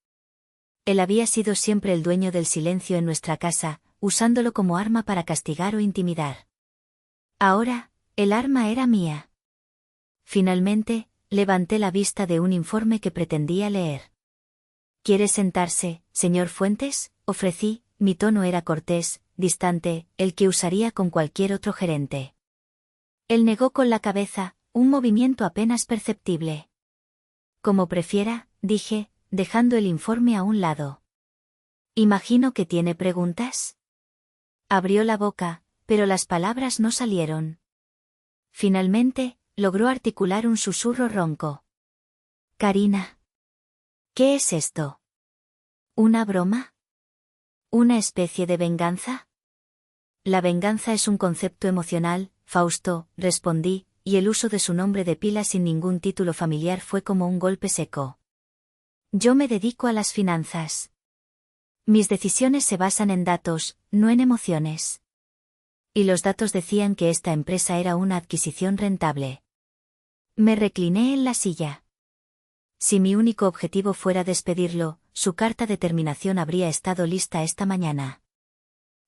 Él había sido siempre el dueño del silencio en nuestra casa, usándolo como arma para castigar o intimidar. Ahora, el arma era mía. Finalmente, levanté la vista de un informe que pretendía leer. ¿Quiere sentarse, señor Fuentes?, ofrecí, mi tono era cortés, distante, el que usaría con cualquier otro gerente. Él negó con la cabeza, un movimiento apenas perceptible. Como prefiera, dije, dejando el informe a un lado. Imagino que tiene preguntas. Abrió la boca, pero las palabras no salieron. Finalmente, logró articular un susurro ronco. Karina. ¿Qué es esto? ¿Una broma? ¿Una especie de venganza? La venganza es un concepto emocional, Fausto, respondí, y el uso de su nombre de pila sin ningún título familiar fue como un golpe seco. Yo me dedico a las finanzas. Mis decisiones se basan en datos, no en emociones. Y los datos decían que esta empresa era una adquisición rentable. Me recliné en la silla. Si mi único objetivo fuera despedirlo, su carta de terminación habría estado lista esta mañana.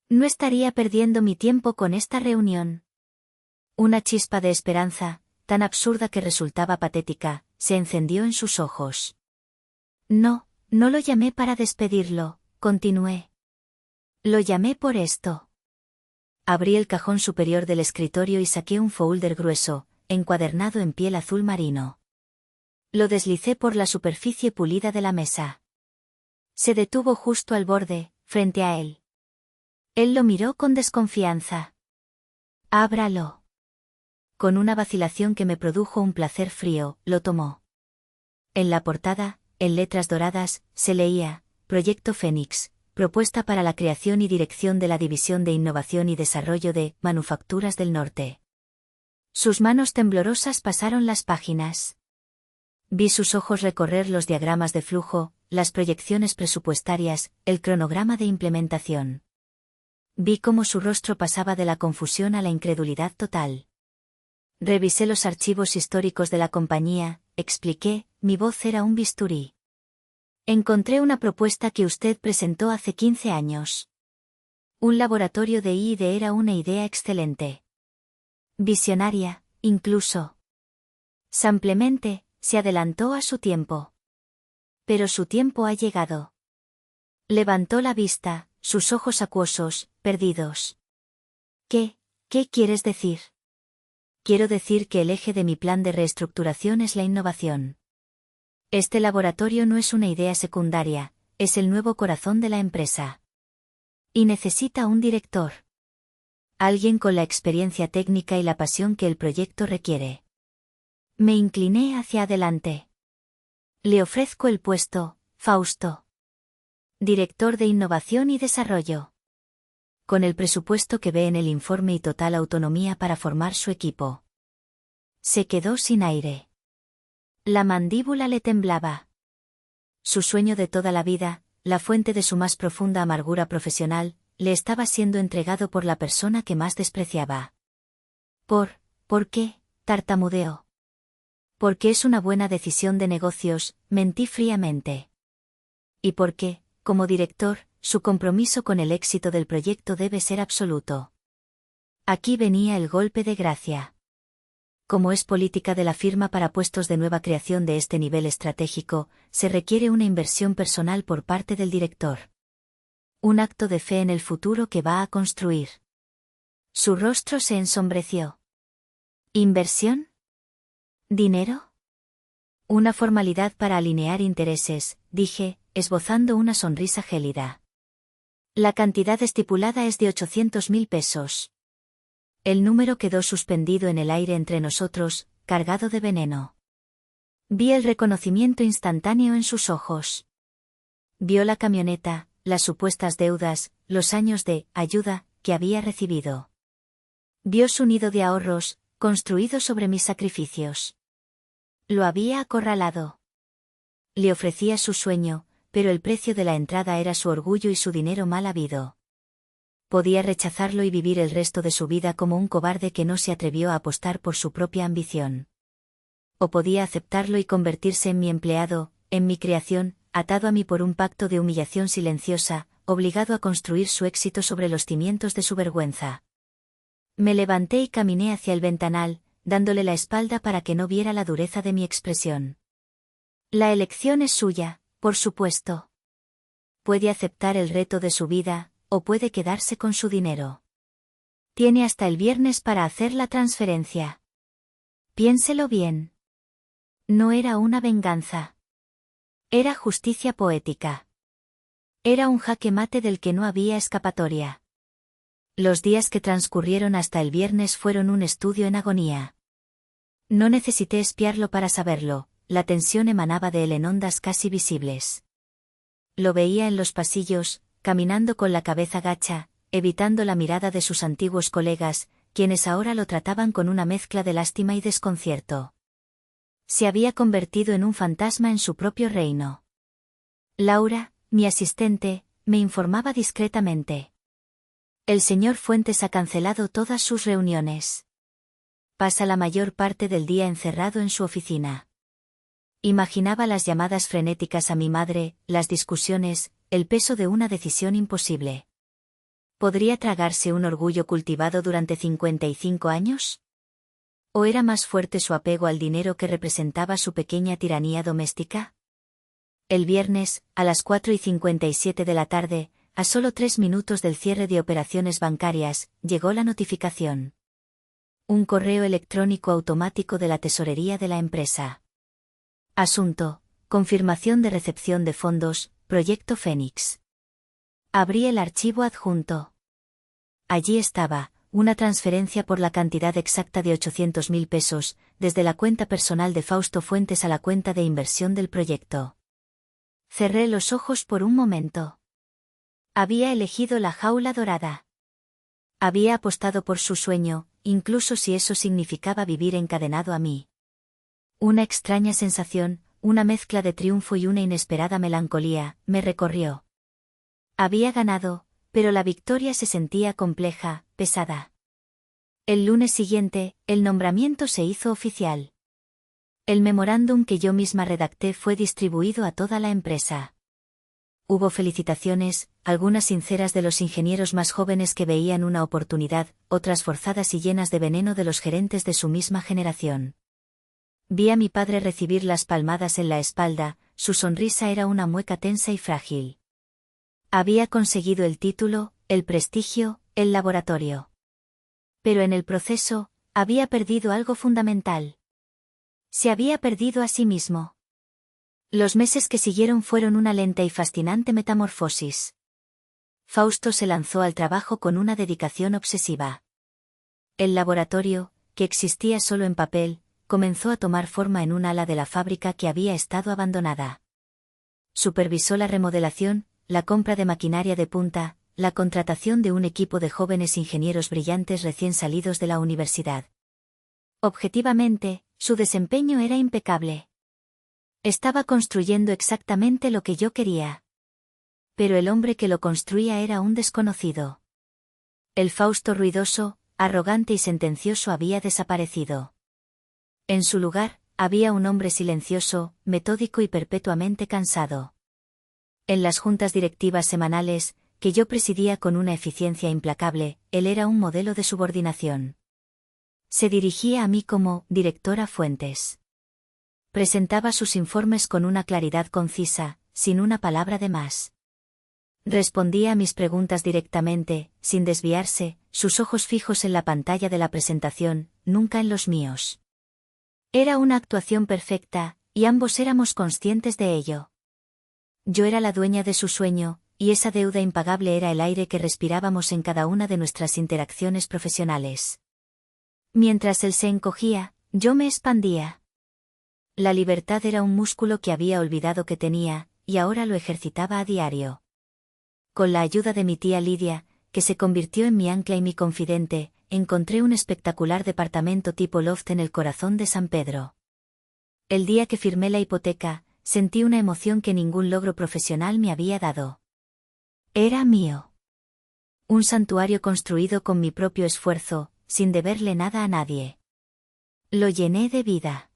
No estaría perdiendo mi tiempo con esta reunión. Una chispa de esperanza, tan absurda que resultaba patética, se encendió en sus ojos. No, no lo llamé para despedirlo, continué. Lo llamé por esto. Abrí el cajón superior del escritorio y saqué un folder grueso, encuadernado en piel azul marino. Lo deslicé por la superficie pulida de la mesa. Se detuvo justo al borde, frente a él. Él lo miró con desconfianza. Ábralo. Con una vacilación que me produjo un placer frío, lo tomó. En la portada, en letras doradas, se leía, Proyecto Fénix, propuesta para la creación y dirección de la División de Innovación y Desarrollo de Manufacturas del Norte. Sus manos temblorosas pasaron las páginas. Vi sus ojos recorrer los diagramas de flujo, las proyecciones presupuestarias, el cronograma de implementación. Vi cómo su rostro pasaba de la confusión a la incredulidad total. Revisé los archivos históricos de la compañía, expliqué, mi voz era un bisturí. Encontré una propuesta que usted presentó hace 15 años. Un laboratorio de I+D era una idea excelente. Visionaria, incluso. Simplemente, se adelantó a su tiempo. Pero su tiempo ha llegado. Levantó la vista, sus ojos acuosos, perdidos. ¿Qué quieres decir? Quiero decir que el eje de mi plan de reestructuración es la innovación. Este laboratorio no es una idea secundaria, es el nuevo corazón de la empresa. Y necesita un director. Alguien con la experiencia técnica y la pasión que el proyecto requiere. Me incliné hacia adelante. Le ofrezco el puesto, Fausto. Director de Innovación y Desarrollo. Con el presupuesto que ve en el informe y total autonomía para formar su equipo. Se quedó sin aire. La mandíbula le temblaba. Su sueño de toda la vida, la fuente de su más profunda amargura profesional, le estaba siendo entregado por la persona que más despreciaba. ¿Por qué?, tartamudeó. Porque es una buena decisión de negocios, mentí fríamente. Y porque, como director, su compromiso con el éxito del proyecto debe ser absoluto. Aquí venía el golpe de gracia. Como es política de la firma para puestos de nueva creación de este nivel estratégico, se requiere una inversión personal por parte del director. Un acto de fe en el futuro que va a construir. Su rostro se ensombreció. ¿Inversión? ¿Dinero? Una formalidad para alinear intereses, dije, esbozando una sonrisa gélida. La cantidad estipulada es de 800.000 pesos. El número quedó suspendido en el aire entre nosotros, cargado de veneno. Vi el reconocimiento instantáneo en sus ojos. Vio la camioneta, las supuestas deudas, los años de ayuda que había recibido. Vio su nido de ahorros, construido sobre mis sacrificios. Lo había acorralado. Le ofrecía su sueño, pero el precio de la entrada era su orgullo y su dinero mal habido. Podía rechazarlo y vivir el resto de su vida como un cobarde que no se atrevió a apostar por su propia ambición. O podía aceptarlo y convertirse en mi empleado, en mi creación, atado a mí por un pacto de humillación silenciosa, obligado a construir su éxito sobre los cimientos de su vergüenza. Me levanté y caminé hacia el ventanal, dándole la espalda para que no viera la dureza de mi expresión. La elección es suya, por supuesto. Puede aceptar el reto de su vida, o puede quedarse con su dinero. Tiene hasta el viernes para hacer la transferencia. Piénselo bien. No era una venganza. Era justicia poética. Era un jaque mate del que no había escapatoria. Los días que transcurrieron hasta el viernes fueron un estudio en agonía. No necesité espiarlo para saberlo, la tensión emanaba de él en ondas casi visibles. Lo veía en los pasillos, caminando con la cabeza gacha, evitando la mirada de sus antiguos colegas, quienes ahora lo trataban con una mezcla de lástima y desconcierto. Se había convertido en un fantasma en su propio reino. Laura, mi asistente, me informaba discretamente. El señor Fuentes ha cancelado todas sus reuniones. Pasa la mayor parte del día encerrado en su oficina. Imaginaba las llamadas frenéticas a mi madre, las discusiones, el peso de una decisión imposible. ¿Podría tragarse un orgullo cultivado durante 55 años? ¿O era más fuerte su apego al dinero que representaba su pequeña tiranía doméstica? El viernes, a las 4:57 de la tarde, a solo 3 minutos del cierre de operaciones bancarias, llegó la notificación. Un correo electrónico automático de la tesorería de la empresa. Asunto: confirmación de recepción de fondos, Proyecto Fénix. Abrí el archivo adjunto. Allí estaba, una transferencia por la cantidad exacta de 800.000 pesos, desde la cuenta personal de Fausto Fuentes a la cuenta de inversión del proyecto. Cerré los ojos por un momento. Había elegido la jaula dorada. Había apostado por su sueño, incluso si eso significaba vivir encadenado a mí. Una extraña sensación, una mezcla de triunfo y una inesperada melancolía, me recorrió. Había ganado, pero la victoria se sentía compleja, pesada. El lunes siguiente, el nombramiento se hizo oficial. El memorándum que yo misma redacté fue distribuido a toda la empresa. Hubo felicitaciones, algunas sinceras de los ingenieros más jóvenes que veían una oportunidad, otras forzadas y llenas de veneno de los gerentes de su misma generación. Vi a mi padre recibir las palmadas en la espalda, su sonrisa era una mueca tensa y frágil. Había conseguido el título, el prestigio, el laboratorio. Pero en el proceso, había perdido algo fundamental. Se había perdido a sí mismo. Los meses que siguieron fueron una lenta y fascinante metamorfosis. Fausto se lanzó al trabajo con una dedicación obsesiva. El laboratorio, que existía solo en papel, comenzó a tomar forma en un ala de la fábrica que había estado abandonada. Supervisó la remodelación, la compra de maquinaria de punta, la contratación de un equipo de jóvenes ingenieros brillantes recién salidos de la universidad. Objetivamente, su desempeño era impecable. Estaba construyendo exactamente lo que yo quería. Pero el hombre que lo construía era un desconocido. El Fausto ruidoso, arrogante y sentencioso había desaparecido. En su lugar, había un hombre silencioso, metódico y perpetuamente cansado. En las juntas directivas semanales, que yo presidía con una eficiencia implacable, él era un modelo de subordinación. Se dirigía a mí como directora Fuentes. Presentaba sus informes con una claridad concisa, sin una palabra de más. Respondía a mis preguntas directamente, sin desviarse, sus ojos fijos en la pantalla de la presentación, nunca en los míos. Era una actuación perfecta, y ambos éramos conscientes de ello. Yo era la dueña de su sueño, y esa deuda impagable era el aire que respirábamos en cada una de nuestras interacciones profesionales. Mientras él se encogía, yo me expandía. La libertad era un músculo que había olvidado que tenía, y ahora lo ejercitaba a diario. Con la ayuda de mi tía Lidia, que se convirtió en mi ancla y mi confidente, encontré un espectacular departamento tipo loft en el corazón de San Pedro. El día que firmé la hipoteca, sentí una emoción que ningún logro profesional me había dado. Era mío. Un santuario construido con mi propio esfuerzo, sin deberle nada a nadie. Lo llené de vida.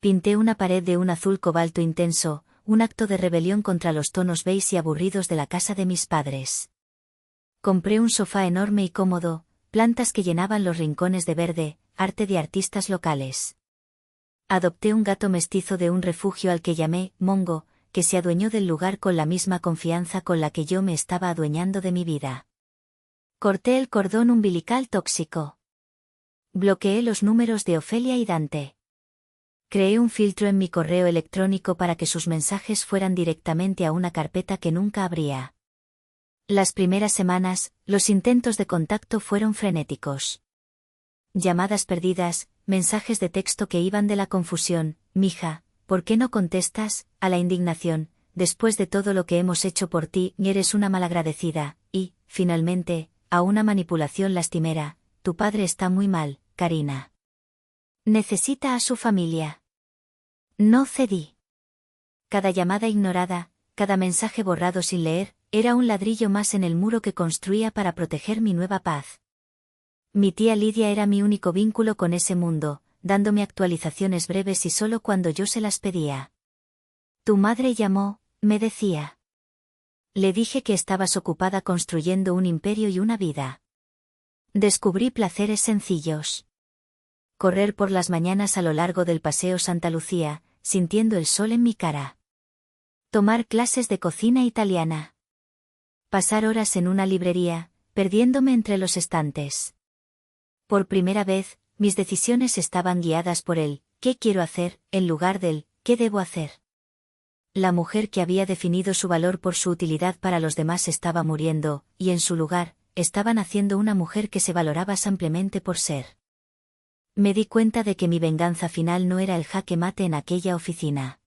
Pinté una pared de un azul cobalto intenso, un acto de rebelión contra los tonos beige y aburridos de la casa de mis padres. Compré un sofá enorme y cómodo, plantas que llenaban los rincones de verde, arte de artistas locales. Adopté un gato mestizo de un refugio al que llamé Mongo, que se adueñó del lugar con la misma confianza con la que yo me estaba adueñando de mi vida. Corté el cordón umbilical tóxico. Bloqueé los números de Ofelia y Dante. Creé un filtro en mi correo electrónico para que sus mensajes fueran directamente a una carpeta que nunca abría. Las primeras semanas, los intentos de contacto fueron frenéticos. Llamadas perdidas, mensajes de texto que iban de la confusión, mija, ¿por qué no contestas?, a la indignación, después de todo lo que hemos hecho por ti, eres una malagradecida, y, finalmente, a una manipulación lastimera, tu padre está muy mal, Karina. Necesita a su familia. No cedí. Cada llamada ignorada, cada mensaje borrado sin leer, era un ladrillo más en el muro que construía para proteger mi nueva paz. Mi tía Lidia era mi único vínculo con ese mundo, dándome actualizaciones breves y solo cuando yo se las pedía. Tu madre llamó, me decía. Le dije que estabas ocupada construyendo un imperio y una vida. Descubrí placeres sencillos. Correr por las mañanas a lo largo del Paseo Santa Lucía, sintiendo el sol en mi cara. Tomar clases de cocina italiana. Pasar horas en una librería, perdiéndome entre los estantes. Por primera vez, mis decisiones estaban guiadas por el ¿qué quiero hacer?, en lugar del ¿qué debo hacer? La mujer que había definido su valor por su utilidad para los demás estaba muriendo, y en su lugar, estaba naciendo una mujer que se valoraba ampliamente por ser. Me di cuenta de que mi venganza final no era el jaque mate en aquella oficina.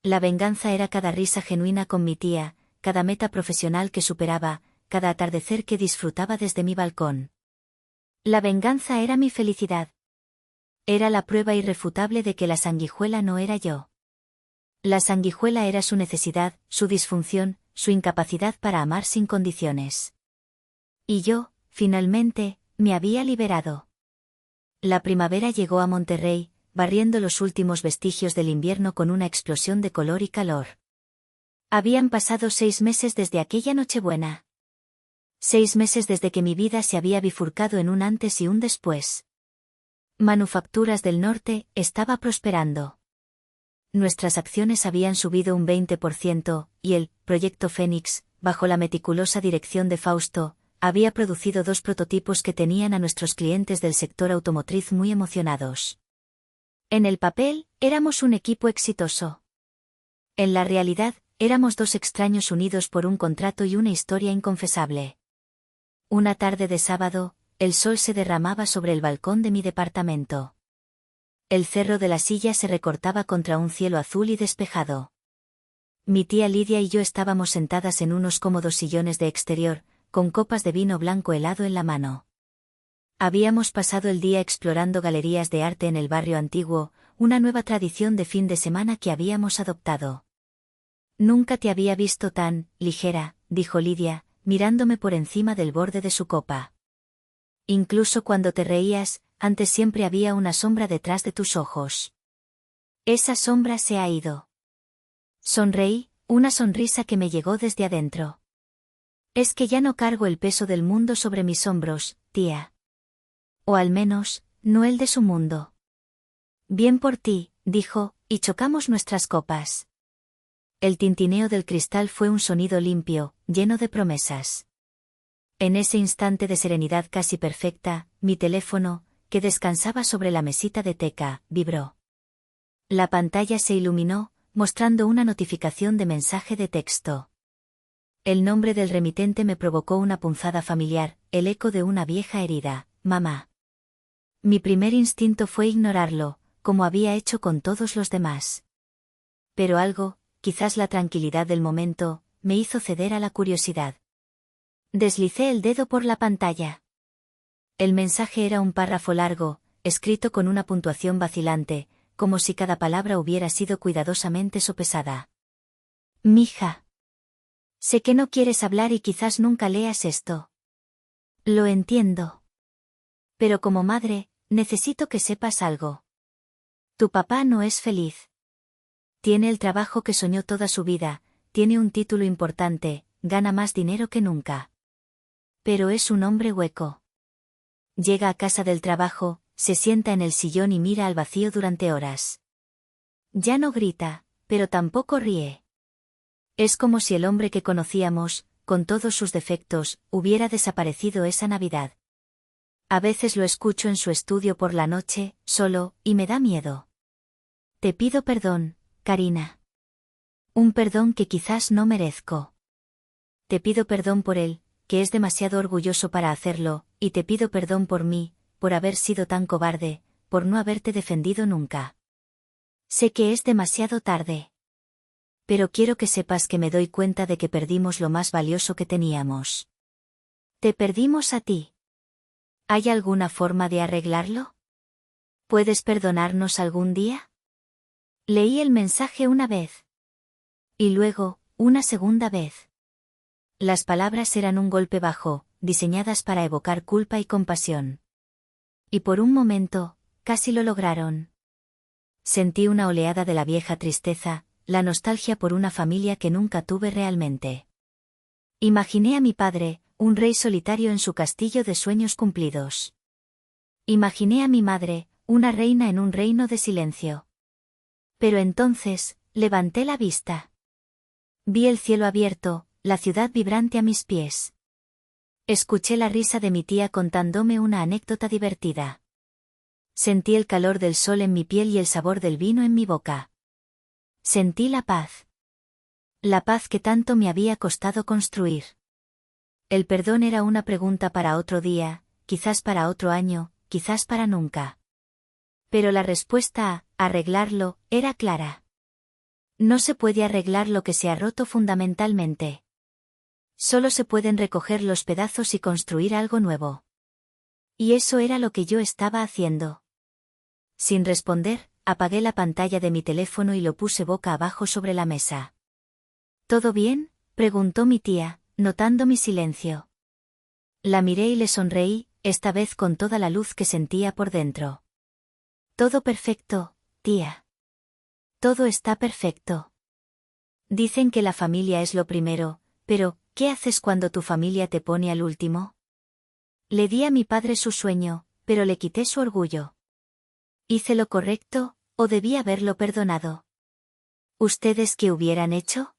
La venganza era cada risa genuina con mi tía, cada meta profesional que superaba, cada atardecer que disfrutaba desde mi balcón. La venganza era mi felicidad. Era la prueba irrefutable de que la sanguijuela no era yo. La sanguijuela era su necesidad, su disfunción, su incapacidad para amar sin condiciones. Y yo, finalmente, me había liberado. La primavera llegó a Monterrey, barriendo los últimos vestigios del invierno con una explosión de color y calor. Habían pasado 6 meses desde aquella Nochebuena. 6 meses desde que mi vida se había bifurcado en un antes y un después. Manufacturas del Norte estaba prosperando. Nuestras acciones habían subido un 20%, y el Proyecto Fénix, bajo la meticulosa dirección de Fausto, había producido 2 prototipos que tenían a nuestros clientes del sector automotriz muy emocionados. En el papel, éramos un equipo exitoso. En la realidad, éramos 2 extraños unidos por un contrato y una historia inconfesable. Una tarde de sábado, el sol se derramaba sobre el balcón de mi departamento. El cerro de la silla se recortaba contra un cielo azul y despejado. Mi tía Lidia y yo estábamos sentadas en unos cómodos sillones de exterior, con copas de vino blanco helado en la mano. Habíamos pasado el día explorando galerías de arte en el barrio antiguo, una nueva tradición de fin de semana que habíamos adoptado. Nunca te había visto tan ligera, dijo Lidia, mirándome por encima del borde de su copa. Incluso cuando te reías, antes siempre había una sombra detrás de tus ojos. Esa sombra se ha ido. Sonreí, una sonrisa que me llegó desde adentro. Es que ya no cargo el peso del mundo sobre mis hombros, tía. O al menos, no el de su mundo. Bien por ti, dijo, y chocamos nuestras copas. El tintineo del cristal fue un sonido limpio, lleno de promesas. En ese instante de serenidad casi perfecta, mi teléfono, que descansaba sobre la mesita de teca, vibró. La pantalla se iluminó, mostrando una notificación de mensaje de texto. El nombre del remitente me provocó una punzada familiar, el eco de una vieja herida, mamá. Mi primer instinto fue ignorarlo, como había hecho con todos los demás. Pero algo, quizás la tranquilidad del momento, me hizo ceder a la curiosidad. Deslicé el dedo por la pantalla. El mensaje era un párrafo largo, escrito con una puntuación vacilante, como si cada palabra hubiera sido cuidadosamente sopesada. Mija. Sé que no quieres hablar y quizás nunca leas esto. Lo entiendo. Pero como madre, necesito que sepas algo. Tu papá no es feliz. Tiene el trabajo que soñó toda su vida, tiene un título importante, gana más dinero que nunca. Pero es un hombre hueco. Llega a casa del trabajo, se sienta en el sillón y mira al vacío durante horas. Ya no grita, pero tampoco ríe. Es como si el hombre que conocíamos, con todos sus defectos, hubiera desaparecido esa Navidad. A veces lo escucho en su estudio por la noche, solo, y me da miedo. Te pido perdón, Karina. Un perdón que quizás no merezco. Te pido perdón por él, que es demasiado orgulloso para hacerlo, y te pido perdón por mí, por haber sido tan cobarde, por no haberte defendido nunca. Sé que es demasiado tarde. Pero quiero que sepas que me doy cuenta de que perdimos lo más valioso que teníamos. Te perdimos a ti. ¿Hay alguna forma de arreglarlo? ¿Puedes perdonarnos algún día? Leí el mensaje una vez. Y luego, una segunda vez. Las palabras eran un golpe bajo, diseñadas para evocar culpa y compasión. Y por un momento, casi lo lograron. Sentí una oleada de la vieja tristeza, la nostalgia por una familia que nunca tuve realmente. Imaginé a mi padre, un rey solitario en su castillo de sueños cumplidos. Imaginé a mi madre, una reina en un reino de silencio. Pero entonces, levanté la vista. Vi el cielo abierto, la ciudad vibrante a mis pies. Escuché la risa de mi tía contándome una anécdota divertida. Sentí el calor del sol en mi piel y el sabor del vino en mi boca. Sentí la paz. La paz que tanto me había costado construir. El perdón era una pregunta para otro día, quizás para otro año, quizás para nunca. Pero la respuesta a arreglarlo era clara. No se puede arreglar lo que se ha roto fundamentalmente. Solo se pueden recoger los pedazos y construir algo nuevo. Y eso era lo que yo estaba haciendo. Sin responder, apagué la pantalla de mi teléfono y lo puse boca abajo sobre la mesa. ¿Todo bien?, preguntó mi tía, notando mi silencio. La miré y le sonreí, esta vez con toda la luz que sentía por dentro. Todo perfecto, tía. Todo está perfecto. Dicen que la familia es lo primero, pero, ¿qué haces cuando tu familia te pone al último? Le di a mi padre su sueño, pero le quité su orgullo. ¿Hice lo correcto, o debí haberlo perdonado? ¿Ustedes qué hubieran hecho?